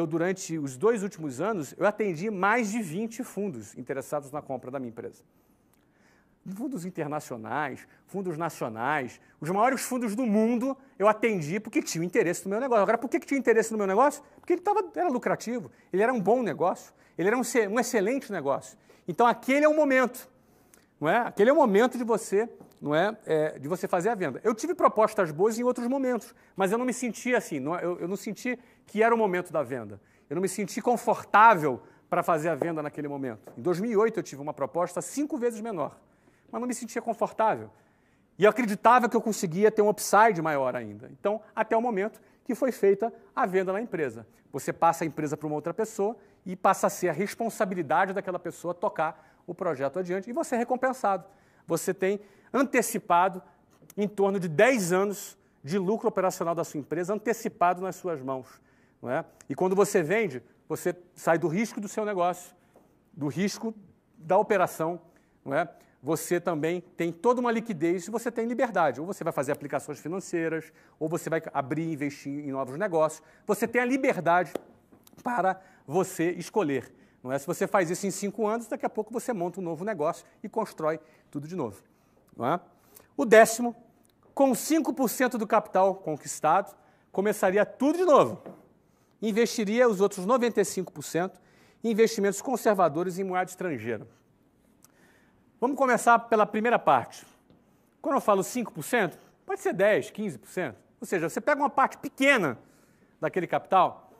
Speaker 1: durante os 2 últimos anos, eu atendi mais de 20 fundos interessados na compra da minha empresa. Fundos internacionais, fundos nacionais, os maiores fundos do mundo eu atendi porque tinham interesse no meu negócio. Agora, por que tinha interesse no meu negócio? Porque era lucrativo, ele era um bom negócio, ele era um excelente negócio. Então, aquele é o momento, não é? Aquele é o momento de você, não é? De você fazer a venda. Eu tive propostas boas em outros momentos, mas eu não me senti assim, eu não senti que era o momento da venda. Eu não me senti confortável para fazer a venda naquele momento. Em 2008, eu tive uma proposta 5 vezes menor, mas não me sentia confortável. E eu acreditava que eu conseguia ter um upside maior ainda. Então, até o momento que foi feita a venda na empresa. Você passa a empresa para uma outra pessoa e passa a ser a responsabilidade daquela pessoa tocar o projeto adiante e você é recompensado. Você tem antecipado em torno de 10 anos de lucro operacional da sua empresa antecipado nas suas mãos. Não é? E quando você vende, você sai do risco do seu negócio, do risco da operação, não é? Você também tem toda uma liquidez e você tem liberdade. Ou você vai fazer aplicações financeiras, ou você vai abrir e investir em novos negócios. Você tem a liberdade para você escolher. Não é? Se você faz isso em 5 anos, daqui a pouco você monta um novo negócio e constrói tudo de novo. Não é? O 10º, com 5% do capital conquistado, começaria tudo de novo. Investiria os outros 95% em investimentos conservadores em moeda estrangeira. Vamos começar pela primeira parte. Quando eu falo 5%, pode ser 10%, 15%. Ou seja, você pega uma parte pequena daquele capital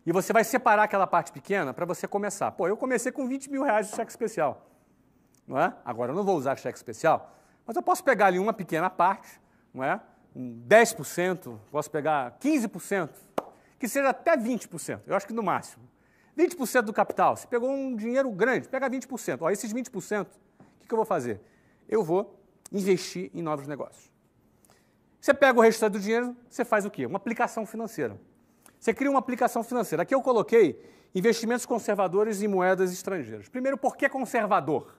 Speaker 1: e você vai separar aquela parte pequena para você começar. Pô, eu comecei com 20 mil reais de cheque especial. Não é? Agora, eu não vou usar cheque especial, mas eu posso pegar ali uma pequena parte, não é? 10%, posso pegar 15%, que seja até 20%, eu acho que no máximo. 20% do capital, você pegou um dinheiro grande, pega 20%. Ó, esses 20%, o que eu vou fazer? Eu vou investir em novos negócios. Você pega o restante do dinheiro, você faz o quê? Uma aplicação financeira. Você cria uma aplicação financeira. Aqui eu coloquei investimentos conservadores em moedas estrangeiras. Primeiro, por que conservador?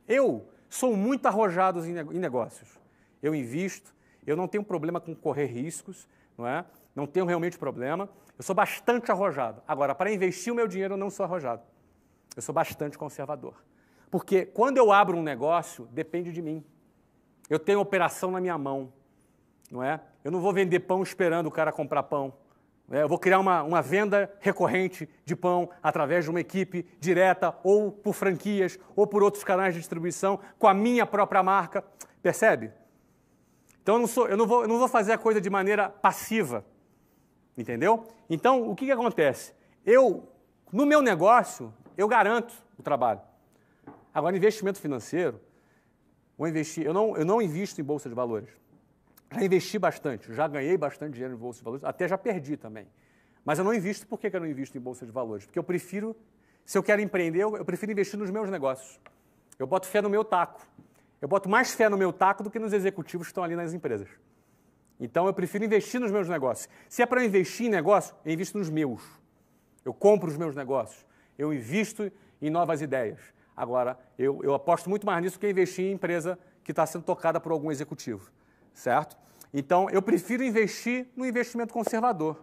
Speaker 1: Eu sou muito arrojado em negócios. Eu invisto, eu não tenho problema com correr riscos, não é? Não tenho realmente problema. Eu sou bastante arrojado. Agora, para investir o meu dinheiro, eu não sou arrojado. Eu sou bastante conservador. Porque quando eu abro um negócio, depende de mim. Eu tenho operação na minha mão, não é? Eu não vou vender pão esperando o cara comprar pão. Eu vou criar uma venda recorrente de pão através de uma equipe direta, ou por franquias, ou por outros canais de distribuição, com a minha própria marca. Percebe? Então, eu não vou fazer a coisa de maneira passiva. Entendeu? Então, o que acontece? No meu negócio, eu garanto o trabalho. Agora, investimento financeiro, vou investir. Eu não invisto em bolsa de valores. Já investi bastante, já ganhei bastante dinheiro em bolsa de valores, até já perdi também. Mas eu não invisto. Por que eu não invisto em bolsa de valores? Porque eu prefiro, se eu quero empreender, eu prefiro investir nos meus negócios. Eu boto fé no meu taco. Eu boto mais fé no meu taco do que nos executivos que estão ali nas empresas. Então, eu prefiro investir nos meus negócios. Se é para eu investir em negócio, eu invisto nos meus. Eu compro os meus negócios. Eu invisto em novas ideias. Agora, eu aposto muito mais nisso do que investir em empresa que está sendo tocada por algum executivo. Certo? Então, eu prefiro investir no investimento conservador.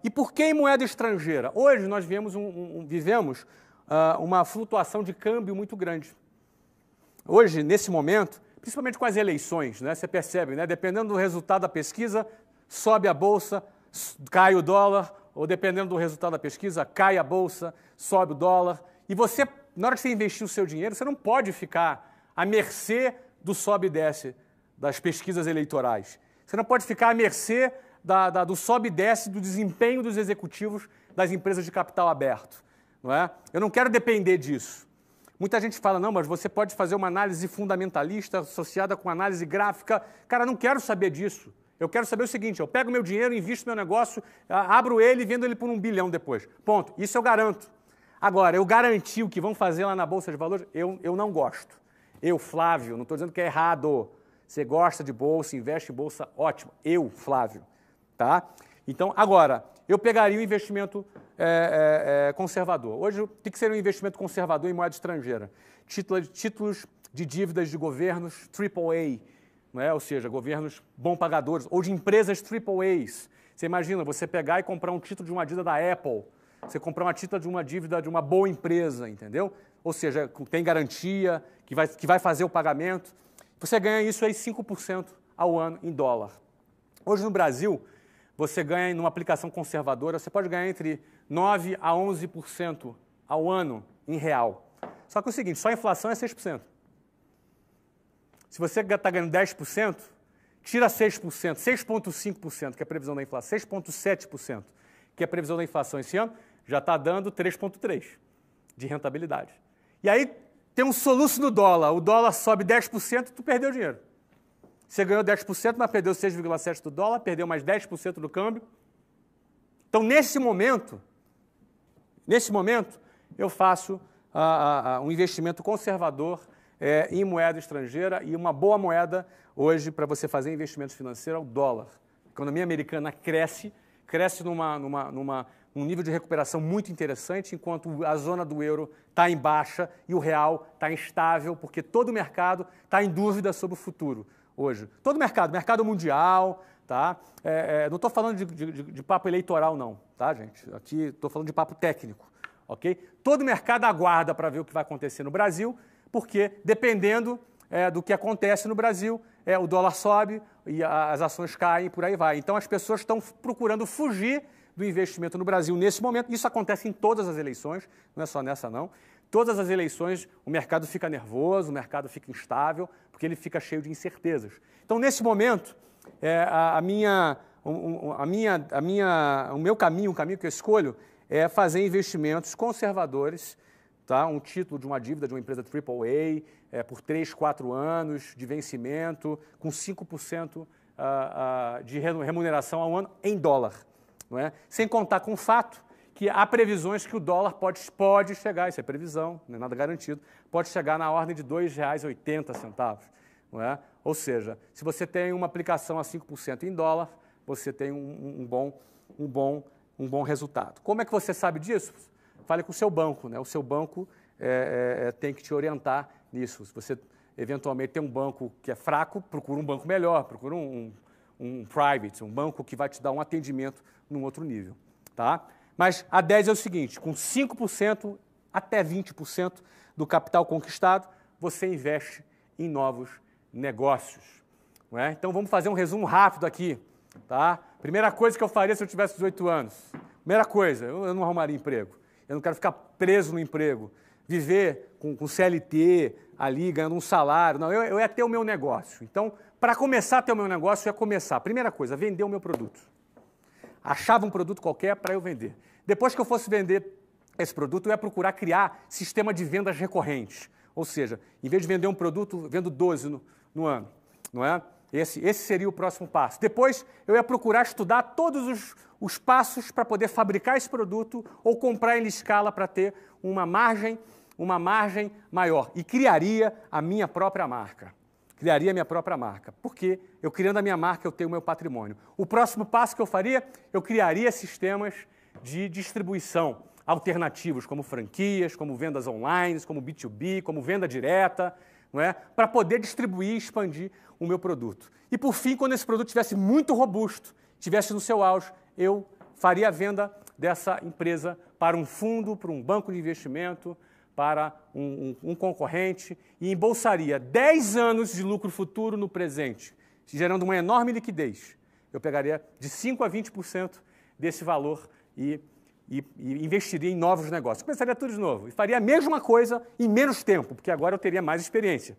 Speaker 1: E por que em moeda estrangeira? Hoje, nós vivemos uma flutuação de câmbio muito grande. Hoje, nesse momento, principalmente com as eleições, né, você percebe, né, dependendo do resultado da pesquisa, sobe a bolsa, cai o dólar, ou dependendo do resultado da pesquisa, cai a bolsa, sobe o dólar. E você, na hora que você investir o seu dinheiro, você não pode ficar à mercê do sobe e desce das pesquisas eleitorais. Você não pode ficar à mercê do sobe e desce do desempenho dos executivos das empresas de capital aberto. Não é? Eu não quero depender disso. Muita gente fala, não, mas você pode fazer uma análise fundamentalista associada com análise gráfica. Cara, eu não quero saber disso. Eu quero saber o seguinte, eu pego meu dinheiro, invisto no meu negócio, abro ele e vendo ele por 1 bilhão depois. Ponto. Isso eu garanto. Agora, eu garanti o que vão fazer lá na Bolsa de Valores, eu não gosto. Eu, Flávio, não estou dizendo que é errado. Você gosta de bolsa, investe em bolsa, ótimo. Eu, Flávio. Tá? Então, agora, eu pegaria o investimento conservador. Hoje, o que seria um investimento conservador em moeda estrangeira? Títulos de dívidas de governos AAA, né? Ou seja, governos bom pagadores, ou de empresas AAAs. Você imagina, você pegar e comprar um título de uma dívida da Apple, você comprar uma título de uma dívida de uma boa empresa, entendeu? Ou seja, tem garantia, que vai fazer o pagamento. Você ganha isso aí 5% ao ano em dólar. Hoje no Brasil, você ganha numa aplicação conservadora, você pode ganhar entre 9% a 11% ao ano em real. Só que é o seguinte, só a inflação é 6%. Se você está ganhando 10%, tira 6%, 6,5%, que é a previsão da inflação, 6,7%, que é a previsão da inflação esse ano, já está dando 3,3% de rentabilidade. E aí tem um soluço no dólar, o dólar sobe 10%, tu perdeu dinheiro. Você ganhou 10%, mas perdeu 6,7% do dólar, perdeu mais 10% do câmbio. Então, nesse momento, eu faço um investimento conservador em moeda estrangeira, e uma boa moeda hoje para você fazer investimentos financeiros é o dólar. A economia americana cresce num nível de recuperação muito interessante, enquanto a zona do euro está em baixa e o real está instável, porque todo o mercado está em dúvida sobre o futuro hoje. Todo o mercado mundial, tá? Não estou falando de papo eleitoral não, tá, gente? Aqui estou falando de papo técnico, ok? Todo o mercado aguarda para ver o que vai acontecer no Brasil, porque dependendo do que acontece no Brasil, o dólar sobe e as ações caem e por aí vai. Então as pessoas estão procurando fugir do investimento no Brasil nesse momento. Isso acontece em todas as eleições, não é só nessa não. Todas as eleições o mercado fica nervoso, o mercado fica instável, porque ele fica cheio de incertezas. Então nesse momento, o meu caminho, o caminho que eu escolho é fazer investimentos conservadores, tá? Um título de uma dívida de uma empresa AAA por 3, 4 anos de vencimento, com 5% de remuneração ao ano em dólar. Não é? Sem contar com o fato que há previsões que o dólar pode chegar, isso é previsão, não é nada garantido, pode chegar na ordem de R$ 2,80. Não é? Ou seja, se você tem uma aplicação a 5% em dólar, você tem um bom resultado. Como é que você sabe disso? Fale com o seu banco, né? O seu banco tem que te orientar nisso. Se você eventualmente tem um banco que é fraco, procura um banco melhor, procura um private, um banco que vai te dar um atendimento num outro nível. Tá? Mas a 10 é o seguinte, com 5% até 20% do capital conquistado, você investe em novos negócios. Não é? Então vamos fazer um resumo rápido aqui. Tá? Primeira coisa que eu faria se eu tivesse 18 anos. Primeira coisa, eu não arrumaria emprego. Eu não quero ficar preso no emprego, viver com CLT ali, ganhando um salário. Não, eu ia ter o meu negócio. Então, para começar a ter o meu negócio, eu ia começar. Primeira coisa, vender o meu produto. Achava um produto qualquer para eu vender. Depois que eu fosse vender esse produto, eu ia procurar criar sistema de vendas recorrentes. Ou seja, em vez de vender um produto, vendo 12 no ano, não é? Esse seria o próximo passo. Depois, eu ia procurar estudar todos os passos para poder fabricar esse produto ou comprar ele em escala para ter uma margem maior. E criaria a minha própria marca. Criaria a minha própria marca. Porque eu criando a minha marca, eu tenho o meu patrimônio. O próximo passo que eu faria, eu criaria sistemas de distribuição alternativos, como franquias, como vendas online, como B2B, como venda direta, não é? Para poder distribuir e expandir o meu produto. E, por fim, quando esse produto estivesse muito robusto, estivesse no seu auge, eu faria a venda dessa empresa para um fundo, para um banco de investimento, para um concorrente e embolsaria 10 anos de lucro futuro no presente, gerando uma enorme liquidez. Eu pegaria de 5% a 20% desse valor e investiria em novos negócios. Começaria tudo de novo e faria a mesma coisa em menos tempo, porque agora eu teria mais experiência.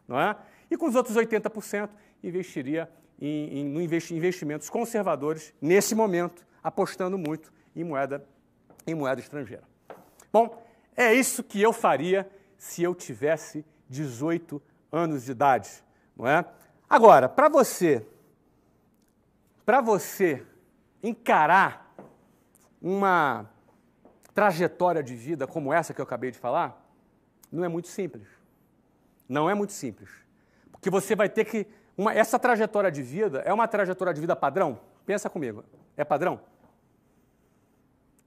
Speaker 1: Não é? E com os outros 80%, investiria em investimentos conservadores, nesse momento, apostando muito em moeda estrangeira. Bom, é isso que eu faria se eu tivesse 18 anos de idade. Não é? Agora, para você encarar uma trajetória de vida como essa que eu acabei de falar, não é muito simples. Não é muito simples. Porque você vai ter que... essa trajetória de vida é uma trajetória de vida padrão? Pensa comigo. É padrão?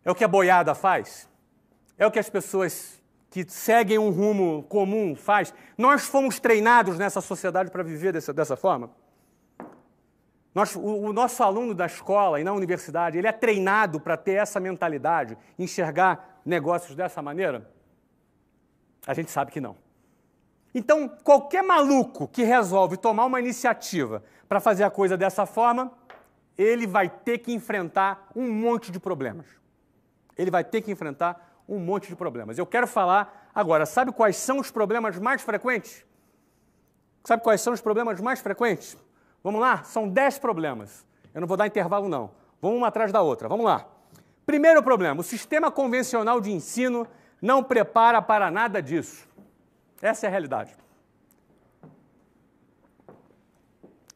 Speaker 1: É o que a boiada faz? É o que as pessoas que seguem um rumo comum faz? Nós fomos treinados nessa sociedade para viver dessa forma? O nosso aluno da escola e na universidade, ele é treinado para ter essa mentalidade, enxergar negócios dessa maneira? A gente sabe que não. Então, qualquer maluco que resolve tomar uma iniciativa para fazer a coisa dessa forma, ele vai ter que enfrentar um monte de problemas. Ele vai ter que enfrentar um monte de problemas. Eu quero falar agora, sabe quais são os problemas mais frequentes? Sabe quais são os problemas mais frequentes? Vamos lá? São 10 problemas. Eu não vou dar intervalo, não. Vamos uma atrás da outra. Vamos lá. Primeiro problema, o sistema convencional de ensino não prepara para nada disso. Essa é a realidade.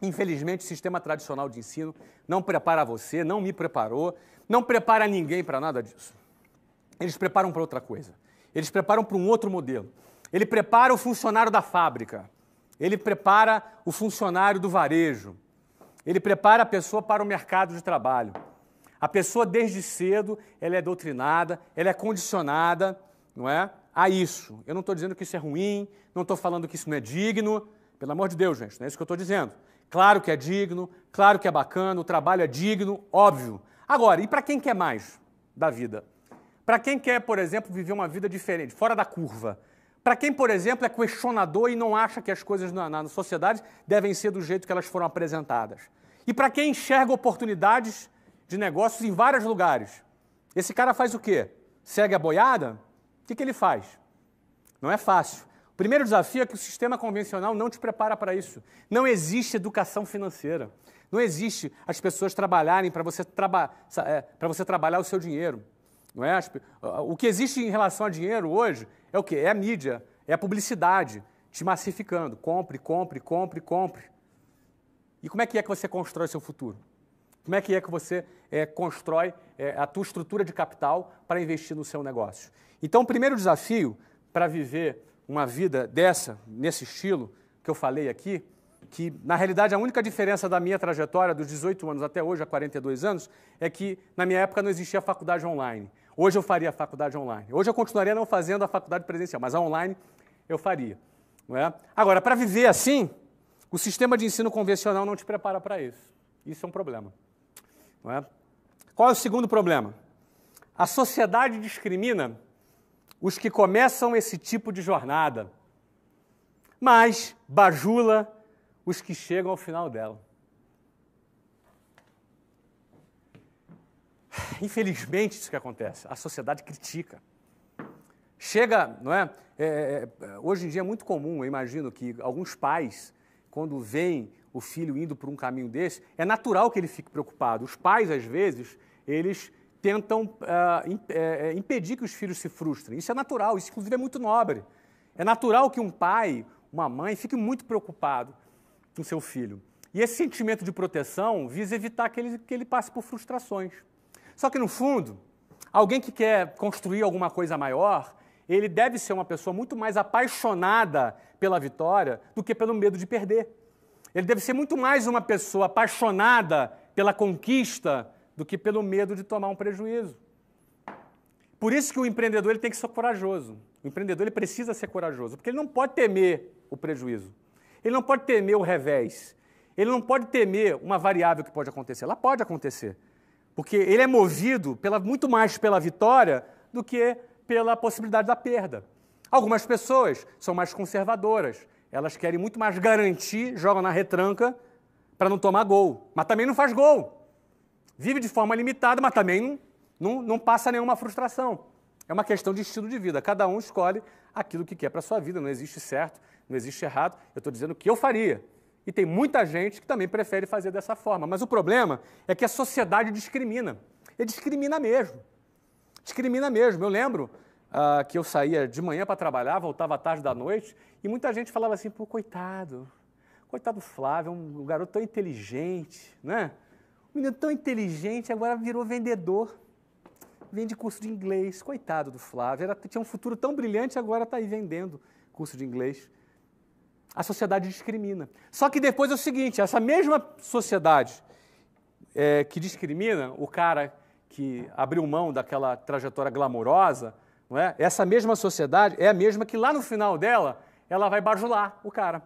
Speaker 1: Infelizmente, o sistema tradicional de ensino não prepara você, não me preparou, não prepara ninguém para nada disso. Eles preparam para outra coisa. Eles preparam para um outro modelo. Ele prepara o funcionário da fábrica. Ele prepara o funcionário do varejo. Ele prepara a pessoa para o mercado de trabalho. A pessoa, desde cedo, ela é doutrinada, ela é condicionada, não é, a isso. Eu não estou dizendo que isso é ruim, não estou falando que isso não é digno. Pelo amor de Deus, gente, não é isso que eu estou dizendo. Claro que é digno, claro que é bacana, o trabalho é digno, óbvio. Agora, e para quem quer mais da vida? Para quem quer, por exemplo, viver uma vida diferente, fora da curva? Para quem, por exemplo, é questionador e não acha que as coisas na sociedade devem ser do jeito que elas foram apresentadas? E para quem enxerga oportunidades de negócios em vários lugares? Esse cara faz o quê? Segue a boiada? O que ele faz? Não é fácil. O primeiro desafio é que o sistema convencional não te prepara para isso. Não existe educação financeira. Não existe as pessoas trabalharem para você trabalhar o seu dinheiro. Não é? O que existe em relação a dinheiro hoje é o quê? É a mídia, é a publicidade te massificando. Compre, compre, compre, compre. E como é que você constrói seu futuro? Como é que você constrói a tua estrutura de capital para investir no seu negócio? Então, o primeiro desafio para viver uma vida nesse estilo que eu falei aqui, que, na realidade, a única diferença da minha trajetória dos 18 anos até hoje, a 42 anos, é que, na minha época, não existia faculdade online. Hoje eu faria a faculdade online. Hoje eu continuaria não fazendo a faculdade presencial, mas a online eu faria. Não é? Agora, para viver assim, o sistema de ensino convencional não te prepara para isso. Isso é um problema. Não é? Qual é o segundo problema? A sociedade discrimina os que começam esse tipo de jornada, mas bajula os que chegam ao final dela. Infelizmente, isso que acontece. A sociedade critica. Chega, não é? Hoje em dia é muito comum, eu imagino, que alguns pais, quando veem o filho indo por um caminho desse, é natural que ele fique preocupado. Os pais, às vezes, eles tentam impedir que os filhos se frustrem. Isso é natural, isso inclusive é muito nobre. É natural que um pai, uma mãe, fique muito preocupado com seu filho. E esse sentimento de proteção visa evitar que ele passe por frustrações. Só que, no fundo, alguém que quer construir alguma coisa maior, ele deve ser uma pessoa muito mais apaixonada pela vitória do que pelo medo de perder. Ele deve ser muito mais uma pessoa apaixonada pela conquista do que pelo medo de tomar um prejuízo. Por isso que o empreendedor ele tem que ser corajoso. O empreendedor ele precisa ser corajoso, porque ele não pode temer o prejuízo. Ele não pode temer o revés. Ele não pode temer uma variável que pode acontecer. Ela pode acontecer, porque ele é movido muito mais pela vitória do que pela possibilidade da perda. Algumas pessoas são mais conservadoras. Elas querem muito mais garantir, jogam na retranca para não tomar gol. Mas também não faz gol. Vive de forma limitada, mas também não passa nenhuma frustração. É uma questão de estilo de vida. Cada um escolhe aquilo que quer para a sua vida. Não existe certo, não existe errado. Eu estou dizendo o que eu faria. E tem muita gente que também prefere fazer dessa forma. Mas o problema é que a sociedade discrimina. E discrimina mesmo. Discrimina mesmo. Eu lembro que eu saía de manhã para trabalhar, voltava à tarde da noite, e muita gente falava assim, pô, coitado do Flávio, um garoto tão inteligente, né? Um menino tão inteligente, agora virou vendedor, vende curso de inglês, coitado do Flávio, tinha um futuro tão brilhante, agora está aí vendendo curso de inglês. A sociedade discrimina. Só que depois é o seguinte, essa mesma sociedade que discrimina o cara que abriu mão daquela trajetória glamourosa, não é? Essa mesma sociedade é a mesma que lá no final dela, ela vai bajular o cara.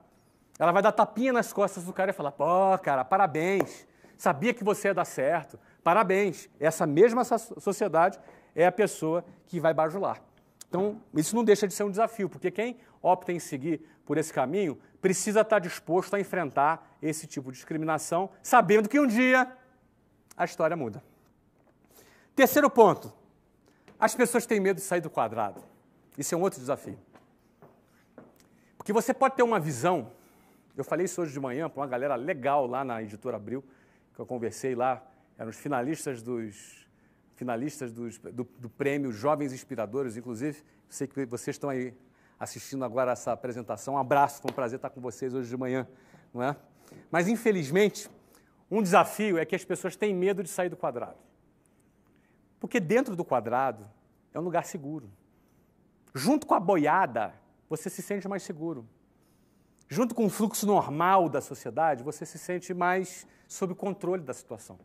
Speaker 1: Ela vai dar tapinha nas costas do cara e falar, pô, cara, parabéns, sabia que você ia dar certo, parabéns. Essa mesma sociedade é a pessoa que vai bajular. Então, isso não deixa de ser um desafio, porque quem opta em seguir por esse caminho precisa estar disposto a enfrentar esse tipo de discriminação, sabendo que um dia a história muda. Terceiro ponto, as pessoas têm medo de sair do quadrado. Isso é um outro desafio. Porque você pode ter uma visão, eu falei isso hoje de manhã para uma galera legal lá na Editora Abril, que eu conversei lá, eram os finalistas do prêmio Jovens Inspiradores, inclusive, sei que vocês estão aí assistindo agora essa apresentação, um abraço, foi um prazer estar com vocês hoje de manhã, não é? Mas, infelizmente, um desafio é que as pessoas têm medo de sair do quadrado. Porque dentro do quadrado é um lugar seguro. Junto com a boiada, você se sente mais seguro. Junto com o fluxo normal da sociedade, você se sente mais sob controle da situação.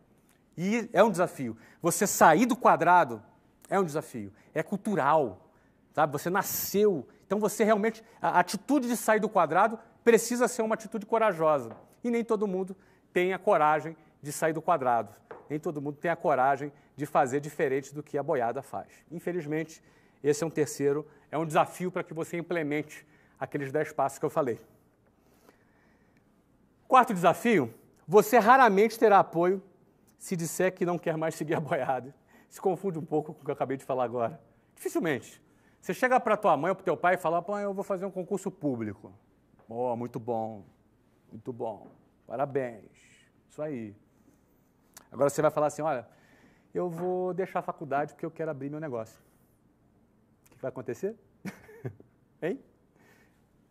Speaker 1: E é um desafio. Você sair do quadrado é um desafio. É cultural, sabe? Você nasceu. Então, você realmente... A atitude de sair do quadrado precisa ser uma atitude corajosa. E nem todo mundo tem a coragem de sair do quadrado. Nem todo mundo tem a coragem de fazer diferente do que a boiada faz. Infelizmente, esse é um desafio para que você implemente aqueles 10 passos que eu falei. Quarto desafio, você raramente terá apoio se disser que não quer mais seguir a boiada. Se confunde um pouco com o que eu acabei de falar agora. Dificilmente. Você chega para tua mãe ou para o teu pai e fala, pô, eu vou fazer um concurso público. Oh, muito bom, parabéns, isso aí. Agora você vai falar assim, olha, eu vou deixar a faculdade porque eu quero abrir meu negócio. O que vai acontecer? Hein?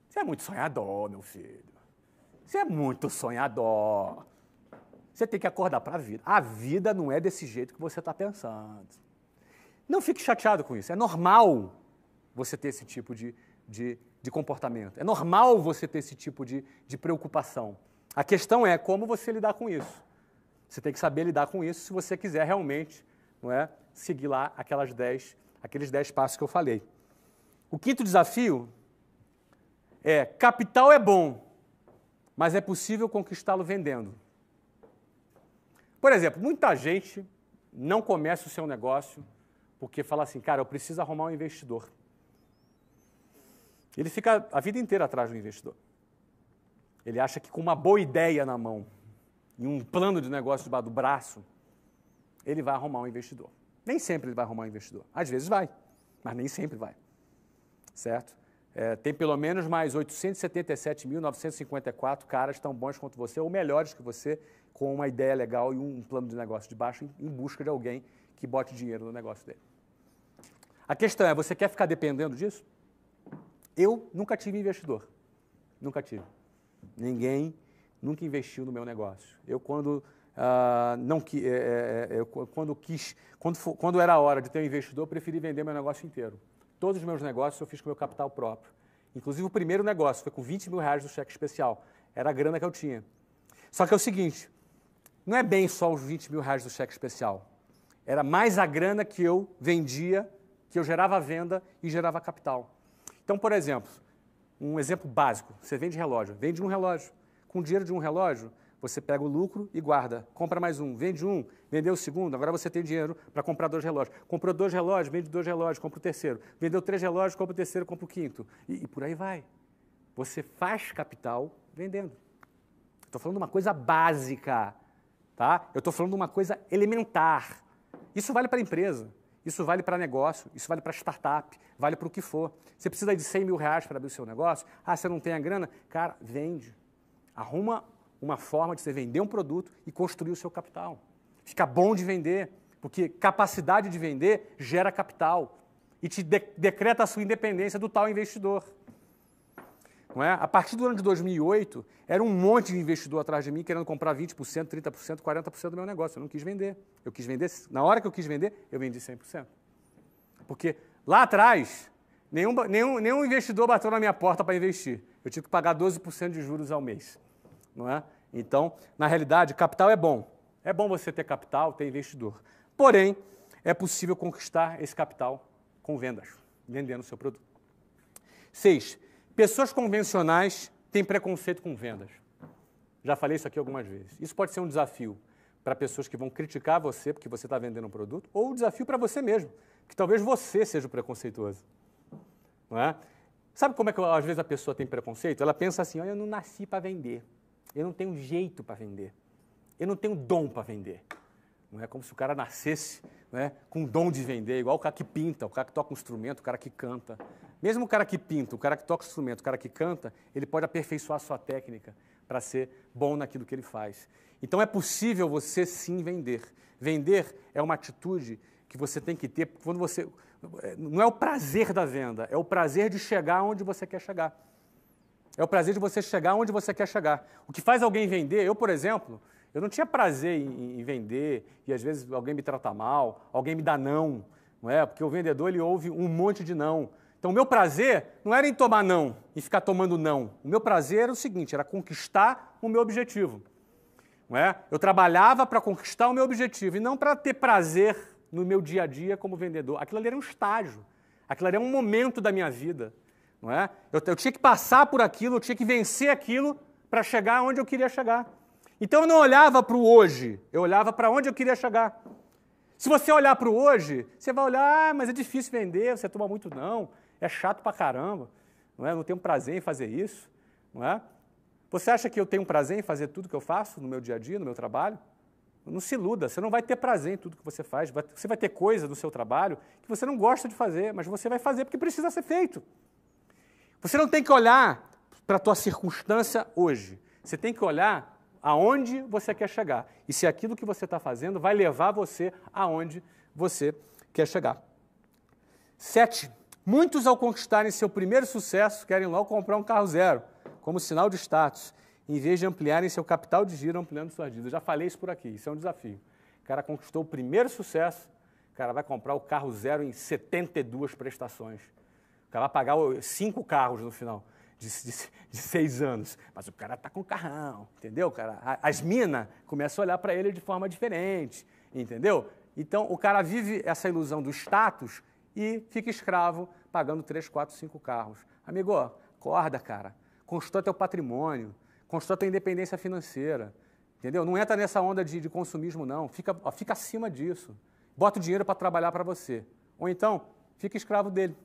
Speaker 1: Você é muito sonhador, meu filho. Você é muito sonhador. Você tem que acordar para a vida. A vida não é desse jeito que você está pensando. Não fique chateado com isso. É normal você ter esse tipo de comportamento. É normal você ter esse tipo de preocupação. A questão é como você lidar com isso. Você tem que saber lidar com isso se você quiser realmente, não é, seguir lá aqueles 10 passos que eu falei. O quinto desafio é: capital é bom, mas é possível conquistá-lo vendendo. Por exemplo, muita gente não começa o seu negócio porque fala assim, cara, eu preciso arrumar um investidor. Ele fica a vida inteira atrás do investidor. Ele acha que com uma boa ideia na mão e um plano de negócio debaixo do braço, ele vai arrumar um investidor. Nem sempre ele vai arrumar um investidor. Às vezes vai, mas nem sempre vai. Certo? Tem pelo menos mais 877.954 caras tão bons quanto você, ou melhores que você, com uma ideia legal e um plano de negócio de baixo em busca de alguém que bote dinheiro no negócio dele. A questão é, você quer ficar dependendo disso? Eu nunca tive investidor. Nunca tive. Ninguém nunca investiu no meu negócio. Eu, quando quando era a hora de ter um investidor, eu preferi vender meu negócio inteiro. Todos os meus negócios eu fiz com meu capital próprio. Inclusive o primeiro negócio foi com 20 mil reais do cheque especial. Era a grana que eu tinha. Só que é o seguinte, não é bem só os 20 mil reais do cheque especial. Era mais a grana que eu vendia, que eu gerava venda e gerava capital. Então, por exemplo, um exemplo básico, você vende relógio, vende um relógio. Com o dinheiro de um relógio, você pega o lucro e guarda. Compra mais um, vende um, vendeu o segundo, agora você tem dinheiro para comprar 2 relógios. Comprou 2 relógios, vende 2 relógios, compra o terceiro. Vendeu 3 relógios, compra o terceiro, compra o quinto. E por aí vai. Você faz capital vendendo. Estou falando de uma coisa básica, tá? Eu estou falando de uma coisa elementar. Isso vale para a empresa, isso vale para negócio, isso vale para startup, vale para o que for. Você precisa de 100 mil reais para abrir o seu negócio? Ah, você não tem a grana? Cara, vende. Arruma uma forma de você vender um produto e construir o seu capital. Fica bom de vender, porque capacidade de vender gera capital e te decreta a sua independência do tal investidor. Não é? A partir do ano de 2008, era um monte de investidor atrás de mim querendo comprar 20%, 30%, 40% do meu negócio. Eu não quis vender. Eu quis vender, na hora que eu quis vender, eu vendi 100%. Porque lá atrás, nenhum investidor bateu na minha porta para investir. Eu tive que pagar 12% de juros ao mês. Não é? Então, na realidade, capital é bom. É bom você ter capital, ter investidor. Porém, é possível conquistar esse capital com vendas, vendendo o seu produto. 6. Pessoas convencionais têm preconceito com vendas. Já falei isso aqui algumas vezes. Isso pode ser um desafio para pessoas que vão criticar você porque você está vendendo um produto, ou um desafio para você mesmo, que talvez você seja o preconceituoso. Não é? Sabe como é que às vezes a pessoa tem preconceito? Ela pensa assim, olha, eu não nasci para vender, eu não tenho jeito para vender, eu não tenho dom para vender. Não é como se o cara nascesse, né, com dom de vender, igual o cara que pinta, o cara que toca um instrumento, o cara que canta. Mesmo o cara que pinta, o cara que toca instrumento, o cara que canta, ele pode aperfeiçoar a sua técnica para ser bom naquilo que ele faz. Então é possível você sim vender. Vender é uma atitude que você tem que ter quando você... Não é o prazer da venda, é o prazer de chegar onde você quer chegar. É o prazer de você chegar onde você quer chegar. O que faz alguém vender, eu, por exemplo, eu não tinha prazer em vender e às vezes alguém me trata mal, alguém me dá não, não é? Porque o vendedor ele ouve um monte de não. Então o meu prazer não era em tomar não e ficar tomando não. O meu prazer era o seguinte, era conquistar o meu objetivo. Não é? Eu trabalhava para conquistar o meu objetivo e não para ter prazer no meu dia a dia como vendedor. Aquilo ali era um estágio, aquilo ali era um momento da minha vida. Não é? Eu tinha que passar por aquilo, eu tinha que vencer aquilo para chegar onde eu queria chegar. Então eu não olhava para o hoje, eu olhava para onde eu queria chegar. Se você olhar para o hoje, você vai olhar, ah, mas é difícil vender, você toma muito não, é chato pra caramba, não é? Eu não tenho prazer em fazer isso, não é? Você acha que eu tenho prazer em fazer tudo que eu faço no meu dia a dia, no meu trabalho? Não se iluda, você não vai ter prazer em tudo que você faz, você vai ter coisa no seu trabalho que você não gosta de fazer, mas você vai fazer porque precisa ser feito. Você não tem que olhar para a tua circunstância hoje, você tem que olhar aonde você quer chegar e se aquilo que você está fazendo vai levar você aonde você quer chegar. 7. Muitos, ao conquistarem seu primeiro sucesso, querem logo comprar um carro zero, como sinal de status, em vez de ampliarem seu capital de giro, ampliando suas dívidas. Eu já falei isso por aqui, isso é um desafio. O cara conquistou o primeiro sucesso, o cara vai comprar o carro zero em 72 prestações. O cara vai pagar 5 carros no final de 6 anos. Mas o cara está com o carrão, entendeu? Cara, as minas começam a olhar para ele de forma diferente, entendeu? Então, o cara vive essa ilusão do status e fica escravo pagando 3, 4, 5 carros. Amigo, acorda, cara. Constrói teu patrimônio, constrói tua independência financeira, entendeu? Não entra nessa onda de consumismo, não. Fica acima disso. Bota o dinheiro para trabalhar para você. Ou então, fica escravo dele.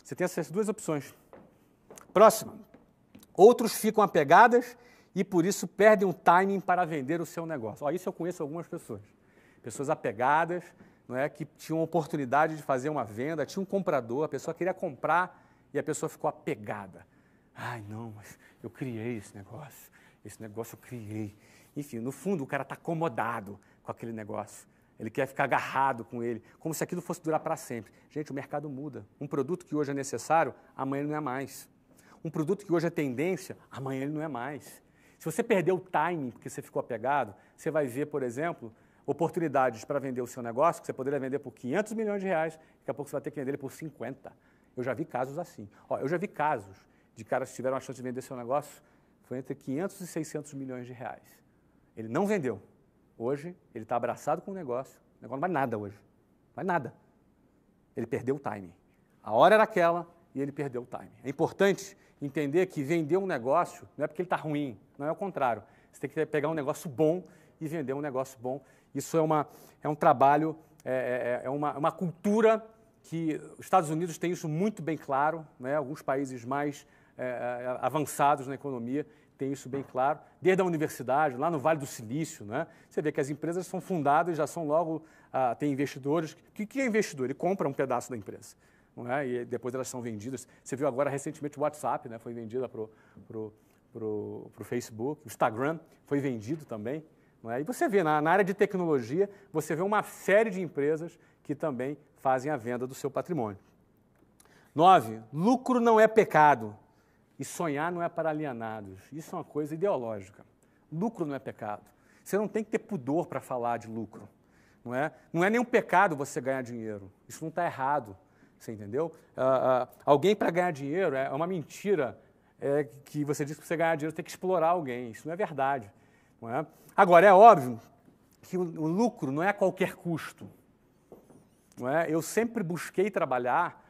Speaker 1: Você tem essas duas opções. Próxima. Outros ficam apegadas e, por isso, perdem o timing para vender o seu negócio. Isso eu conheço algumas pessoas. Pessoas apegadas, não é, que tinham oportunidade de fazer uma venda, tinha um comprador, a pessoa queria comprar e a pessoa ficou apegada. Ai, não, mas eu criei esse negócio eu criei. Enfim, no fundo, o cara está acomodado com aquele negócio. Ele quer ficar agarrado com ele, como se aquilo fosse durar para sempre. Gente, o mercado muda. Um produto que hoje é necessário, amanhã ele não é mais. Um produto que hoje é tendência, amanhã ele não é mais. Se você perder o timing porque você ficou apegado, você vai ver, por exemplo, oportunidades para vender o seu negócio, que você poderia vender por 500 milhões de reais, daqui a pouco você vai ter que vender ele por 50. Eu já vi casos assim. Eu já vi casos de caras que tiveram a chance de vender seu negócio, foi entre 500 e 600 milhões de reais. Ele não vendeu. Hoje, ele está abraçado com o negócio não vai nada hoje. Não vai nada. Ele perdeu o timing. A hora era aquela e ele perdeu o timing. É importante entender que vender um negócio não é porque ele está ruim, não é o contrário. Você tem que pegar um negócio bom e vender um negócio bom. Isso é um trabalho, é uma cultura que os Estados Unidos têm isso muito bem claro, né? Alguns países mais avançados na economia têm isso bem claro, desde a universidade, lá no Vale do Silício, né? Você vê que as empresas são fundadas, já são logo, tem investidores. O que é investidor? Ele compra um pedaço da empresa, não é? E depois elas são vendidas. Você viu agora recentemente o WhatsApp, né? Foi vendida para o Facebook, o Instagram foi vendido também. Não é? E você vê, na área de tecnologia, você vê uma série de empresas que também fazem a venda do seu patrimônio. 9, lucro não é pecado e sonhar não é para alienados. Isso é uma coisa ideológica. Lucro não é pecado. Você não tem que ter pudor para falar de lucro. Não é? Não é nenhum pecado você ganhar dinheiro. Isso não está errado. Você entendeu? Alguém para ganhar dinheiro é uma mentira que você diz que você ganhar dinheiro tem que explorar alguém. Isso não é verdade. Não é? Agora, é óbvio que o lucro não é a qualquer custo. Não é? Eu sempre busquei trabalhar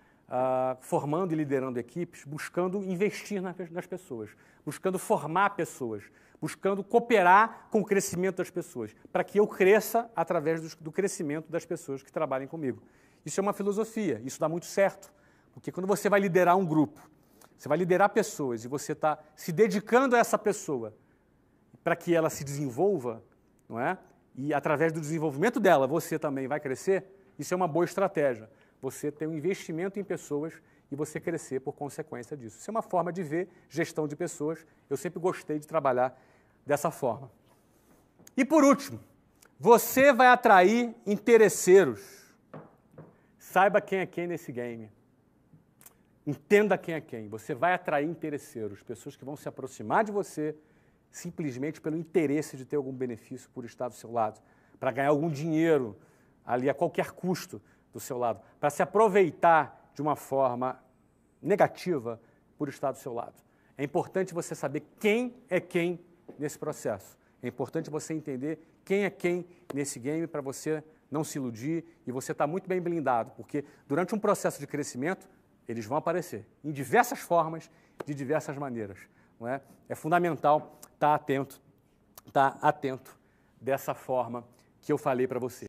Speaker 1: formando e liderando equipes, buscando investir nas pessoas, buscando formar pessoas, buscando cooperar com o crescimento das pessoas, para que eu cresça através do crescimento das pessoas que trabalhem comigo. Isso é uma filosofia, isso dá muito certo, porque quando você vai liderar um grupo, você vai liderar pessoas e você está se dedicando a essa pessoa para que ela se desenvolva, não é? E através do desenvolvimento dela você também vai crescer, isso é uma boa estratégia. Você ter um investimento em pessoas e você crescer por consequência disso. Isso é uma forma de ver gestão de pessoas. Eu sempre gostei de trabalhar dessa forma. E por último, você vai atrair interesseiros. Saiba quem é quem nesse game. Entenda quem é quem. Você vai atrair interesseiros, pessoas que vão se aproximar de você simplesmente pelo interesse de ter algum benefício por estar do seu lado, para ganhar algum dinheiro ali a qualquer custo do seu lado, para se aproveitar de uma forma negativa por estar do seu lado. É importante você saber quem é quem nesse processo. É importante você entender quem é quem nesse game para você não se iludir e você estar muito bem blindado, porque durante um processo de crescimento, eles vão aparecer em diversas formas, de diversas maneiras. Não é? É fundamental estar atento dessa forma que eu falei para você.